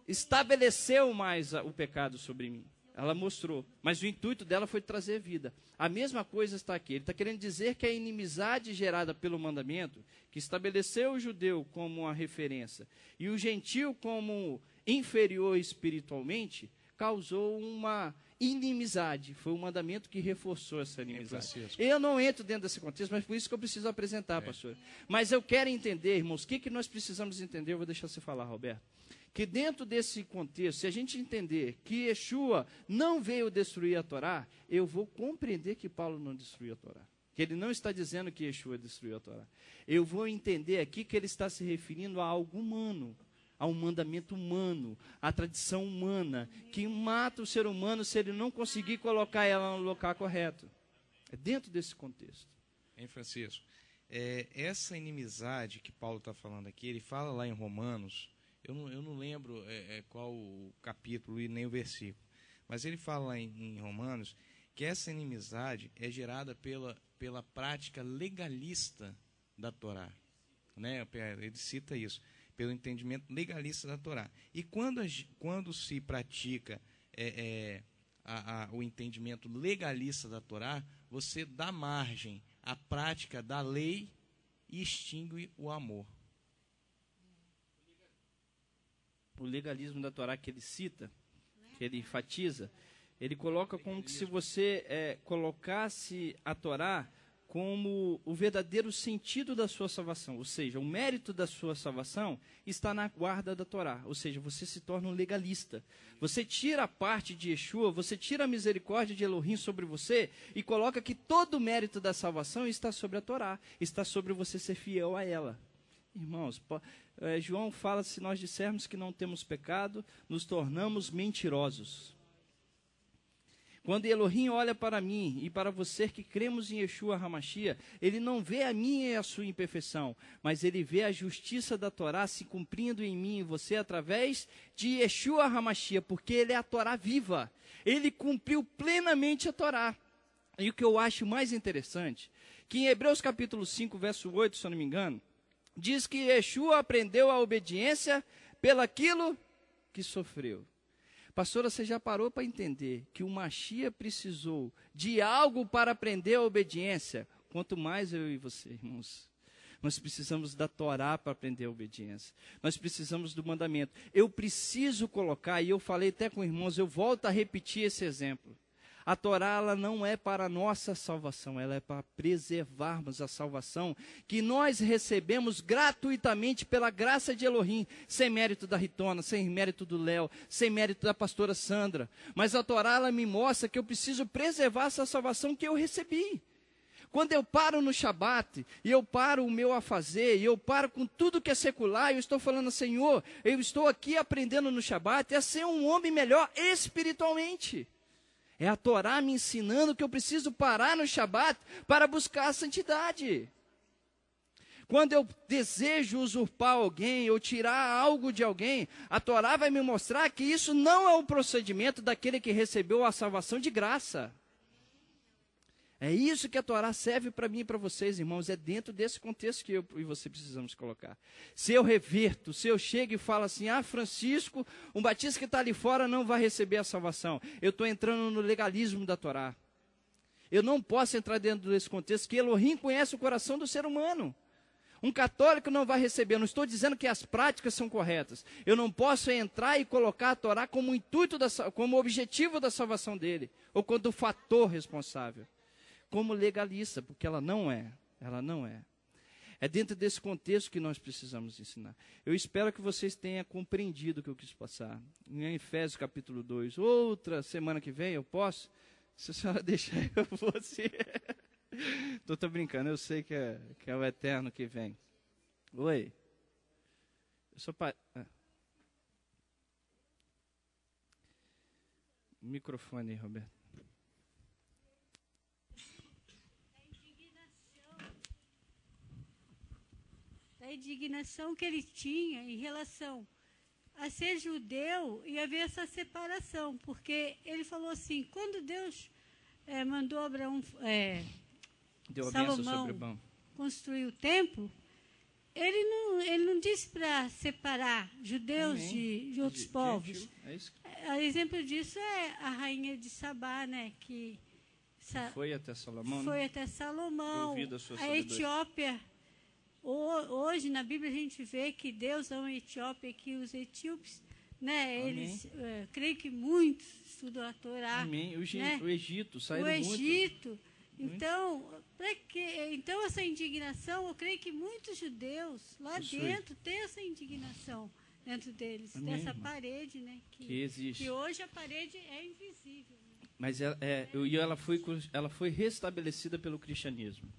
estabeleceu mais o pecado sobre mim. Ela mostrou. Mas o intuito dela foi trazer vida. A mesma coisa está aqui. Ele está querendo dizer que a inimizade gerada pelo mandamento, que estabeleceu o judeu como uma referência e o gentio como inferior espiritualmente, causou uma inimizade. Foi o mandamento que reforçou essa inimizade. Eu não entro dentro desse contexto, mas por isso que eu preciso apresentar, pastor. Mas eu quero entender, irmãos, o que nós precisamos entender, eu vou deixar você falar, Roberto. Que dentro desse contexto, se a gente entender que Yeshua não veio destruir a Torá, eu vou compreender que Paulo não destruiu a Torá. Que ele não está dizendo que Yeshua destruiu a Torá. Eu vou entender aqui que ele está se referindo a algo humano, a um mandamento humano, a tradição humana, que mata o ser humano se ele não conseguir colocar ela no lugar correto. É dentro desse contexto. Hein, Francisco? Essa inimizade que Paulo está falando aqui, ele fala lá em Romanos, eu não lembro qual o capítulo e nem o versículo, mas ele fala lá em Romanos que essa inimizade é gerada pela prática legalista da Torá. Né? Ele cita isso, pelo entendimento legalista da Torá. E quando se pratica o entendimento legalista da Torá, você dá margem à prática da lei e extingue o amor. O legalismo da Torá que ele cita, que ele enfatiza, ele coloca como que se você colocasse a Torá como o verdadeiro sentido da sua salvação, ou seja, o mérito da sua salvação está na guarda da Torá, ou seja, você se torna um legalista. Você tira a parte de Yeshua, você tira a misericórdia de Elohim sobre você e coloca que todo o mérito da salvação está sobre a Torá, está sobre você ser fiel a ela. Irmãos, João fala, se nós dissermos que não temos pecado, nos tornamos mentirosos. Quando Elohim olha para mim e para você que cremos em Yeshua HaMashiach, ele não vê a minha e a sua imperfeição, mas ele vê a justiça da Torá se cumprindo em mim e você através de Yeshua HaMashiach, porque ele é a Torá viva. Ele cumpriu plenamente a Torá. E o que eu acho mais interessante, que em Hebreus capítulo 5, verso 8, se eu não me engano, diz que Yeshua aprendeu a obediência pelaquilo que sofreu. Pastora, você já parou para entender que o Mashiach precisou de algo para aprender a obediência? Quanto mais eu e você, irmãos. Nós precisamos da Torá para aprender a obediência. Nós precisamos do mandamento. Eu preciso colocar, e eu falei até com irmãos, eu volto a repetir esse exemplo. A Torá, ela não é para a nossa salvação, ela é para preservarmos a salvação que nós recebemos gratuitamente pela graça de Elohim, sem mérito da Ritona, sem mérito do Léo, sem mérito da pastora Sandra. Mas a Torá, ela me mostra que eu preciso preservar essa salvação que eu recebi. Quando eu paro no Shabat, e eu paro o meu afazer, e eu paro com tudo que é secular, eu estou falando, Senhor, eu estou aqui aprendendo no Shabat a ser um homem melhor espiritualmente. É a Torá me ensinando que eu preciso parar no Shabat para buscar a santidade. Quando eu desejo usurpar alguém ou tirar algo de alguém, a Torá vai me mostrar que isso não é o procedimento daquele que recebeu a salvação de graça. É isso que a Torá serve para mim e para vocês, irmãos. É dentro desse contexto que eu e você precisamos colocar. Se eu reverto, se eu chego e falo assim, Francisco, um batista que está ali fora não vai receber a salvação. Eu estou entrando no legalismo da Torá. Eu não posso entrar dentro desse contexto, que Elohim conhece o coração do ser humano. Um católico não vai receber. Eu não estou dizendo que as práticas são corretas. Eu não posso entrar e colocar a Torá como intuito, como objetivo da salvação dele, ou como fator responsável. Como legalista, porque ela não é. É dentro desse contexto que nós precisamos ensinar. Eu espero que vocês tenham compreendido o que eu quis passar. Em Efésios capítulo 2, outra semana que vem, eu posso? Se a senhora deixar, eu vou sim. Estou brincando, eu sei que é o eterno que vem. Oi. Eu sou pai. Microfone aí, Roberto. A indignação que ele tinha em relação a ser judeu e haver essa separação, porque ele falou assim, quando Deus mandou Abraão, Salomão construir o templo, ele não disse para separar judeus de outros povos. Exemplo disso é a rainha de Sabá, né, que foi até Salomão. Foi até Salomão. A Etiópia. Hoje, na Bíblia, a gente vê que Deus ama a Etiópia, que os etíopes, né, eles, creio que muitos estudam a Torá. Amém. O Egito, saíram muito. O Egito. Então, então, essa indignação, eu creio que muitos judeus lá dentro têm essa indignação dentro deles, Amém, dessa irmão. Parede, né, que existe. Que hoje a parede é invisível. Mas ela foi restabelecida pelo cristianismo.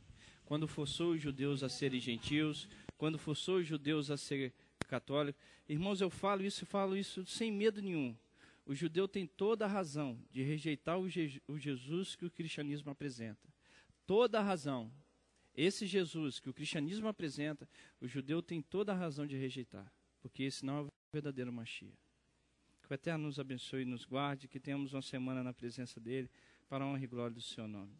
Quando forçou os judeus a serem gentios, quando forçou os judeus a ser católicos. Irmãos, eu falo isso sem medo nenhum. O judeu tem toda a razão de rejeitar o Jesus que o cristianismo apresenta. Toda a razão. Esse Jesus que o cristianismo apresenta, o judeu tem toda a razão de rejeitar. Porque esse não é o verdadeiro Mashiach. Que o Eterno nos abençoe e nos guarde, que tenhamos uma semana na presença dele, para a honra e glória do seu nome.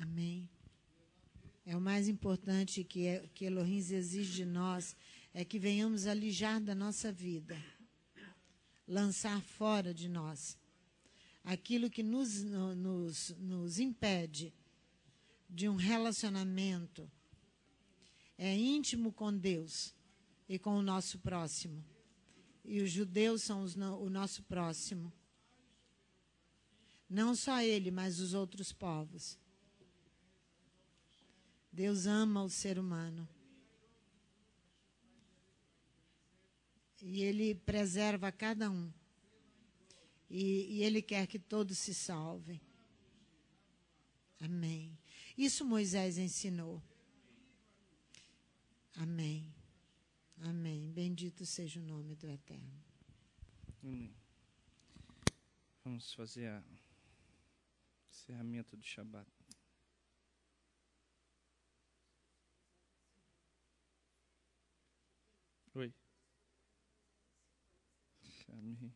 Amém. É o mais importante que Elohim exige de nós, é que venhamos alijar da nossa vida, lançar fora de nós aquilo que nos impede de um relacionamento íntimo com Deus e com o nosso próximo. E os judeus são o nosso próximo. Não só ele, mas os outros povos. Deus ama o ser humano. E Ele preserva cada um. E Ele quer que todos se salvem. Amém. Isso Moisés ensinou. Amém. Amém. Bendito seja o nome do Eterno. Amém. Vamos fazer o encerramento do Shabat. Oi. Amém.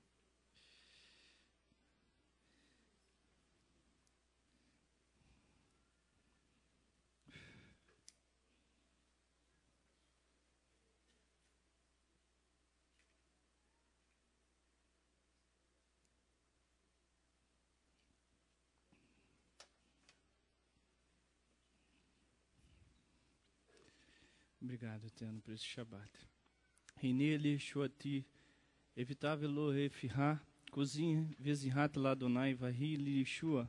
Obrigado, Eterno, por esse Shabat. Rinele, Shoati, Evitavelo, Refirá, Cozinha, Vezihat, Ladonai, Varri, Lishua,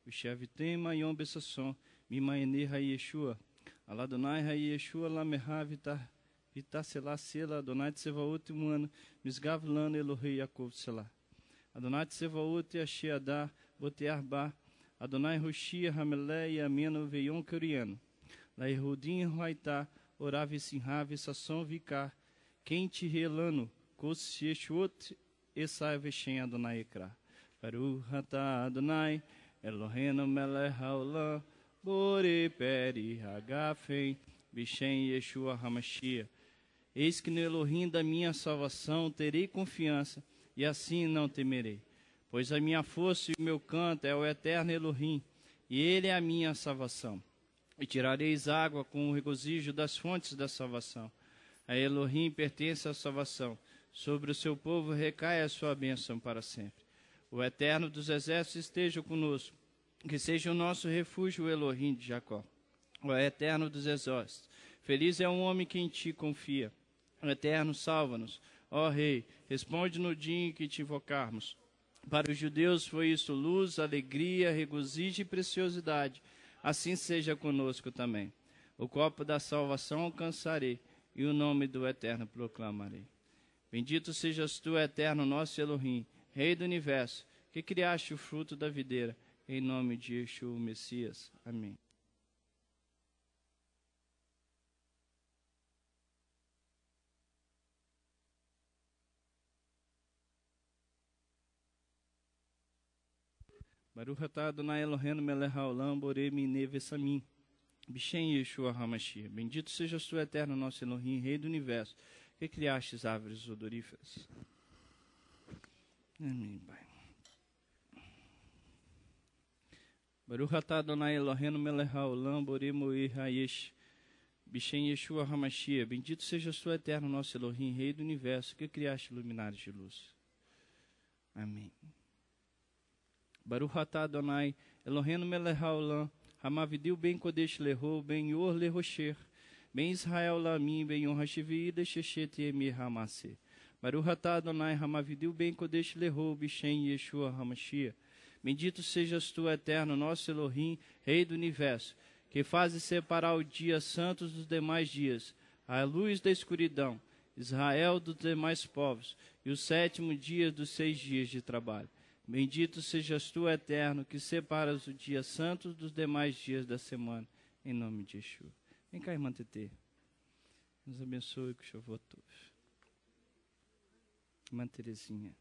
o Chevitem, Maion, Bessasson, Mimaene, Rai, Yeshua, Aladonai, Rai, Yeshua, Lamerá, Vitar, Selá, Sela, Adonai, Tsevaot, Mano, Misgav, Lana, Elohei, Yaakov, Selá. Adonai, Tsevaot, Asheadá, Botearba, Adonai, Roshia, Ramelé, Ameno, Veion, Curiano. La Erudin Huaitá, Orave Sinhave, Sasson Vicar, Quente Relano, Kossiechot, Esai Veshem Adonai Ekra. Baruch Atah Adonai, Elohenu Melech Haolam, Bore Peri Hagafen, Bishem Yeshua Hamashia. Eis que no Elohim da minha salvação terei confiança, e assim não temerei. Pois a minha força e o meu canto é o eterno Elohim, e ele é a minha salvação. E tirareis água com o regozijo das fontes da salvação. A Elohim pertence à salvação. Sobre o seu povo recai a sua bênção para sempre. O Eterno dos Exércitos esteja conosco. Que seja o nosso refúgio, o Elohim de Jacó. O Eterno dos Exércitos. Feliz é um homem que em ti confia. O Eterno, salva-nos. Ó Rei, responde no dia em que te invocarmos. Para os judeus foi isso luz, alegria, regozijo e preciosidade. Assim seja conosco também. O copo da salvação alcançarei, e o nome do Eterno proclamarei. Bendito sejas tu, Eterno, nosso Elohim, Rei do Universo, que criaste o fruto da videira, em nome de Yeshua, o Messias. Amém. Baruch atah Adonai Eloheinu melech haolam borei minei vesamim. Bishem Yeshua HaMashiach. Bendito sejas tu, Eterno, nosso Elohim, Rei do Universo, que criastes árvores odoríferas. Amém, Pai. Baruch atah Adonai Eloheinu melech haolam borei moed hayesh. Bishem Yeshua HaMashiach. Bendito sejas tu, Eterno, nosso Elohim, Rei do Universo, que criaste luminares de luz. Amém. Baruch atah Adonai Eloheinu melech haolam Hamavidil ben Kodesh Leho, ben Yor Lehosher, ben Israel Lamim, ben Yor Hashivi, Deshechet Emir Hamase. Baruch atah Adonai Hamavidil ben Kodesh Leho, Bishem Yeshua HaMashiach. Bendito sejas tu, Eterno, nosso Elohim, Rei do Universo, que fazes separar o dia santo dos demais dias, a luz da escuridão, Israel dos demais povos, e o sétimo dia dos 6 dias de trabalho. Bendito sejas tu, Eterno, que separas o dia santo dos demais dias da semana, em nome de Yeshua. Vem cá, irmã Tetê. Nos abençoe com o Shavuot Tov. Irmã Terezinha.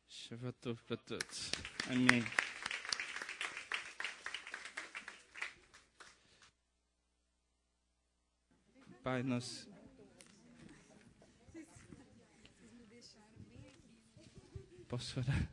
Shavuot Tov para todos. Amém. Pai, nós... Posso orar?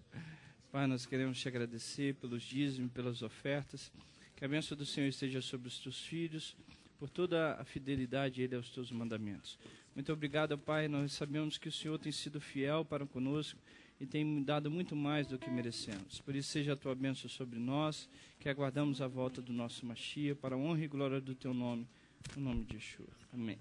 Pai, nós queremos te agradecer pelos dízimos, pelas ofertas. Que a bênção do Senhor esteja sobre os teus filhos, por toda a fidelidade Ele aos teus mandamentos. Muito obrigado, Pai. Nós sabemos que o Senhor tem sido fiel para conosco e tem dado muito mais do que merecemos. Por isso, seja a tua bênção sobre nós, que aguardamos a volta do nosso Mashiach, para a honra e glória do teu nome. No nome de Yeshua. Amém.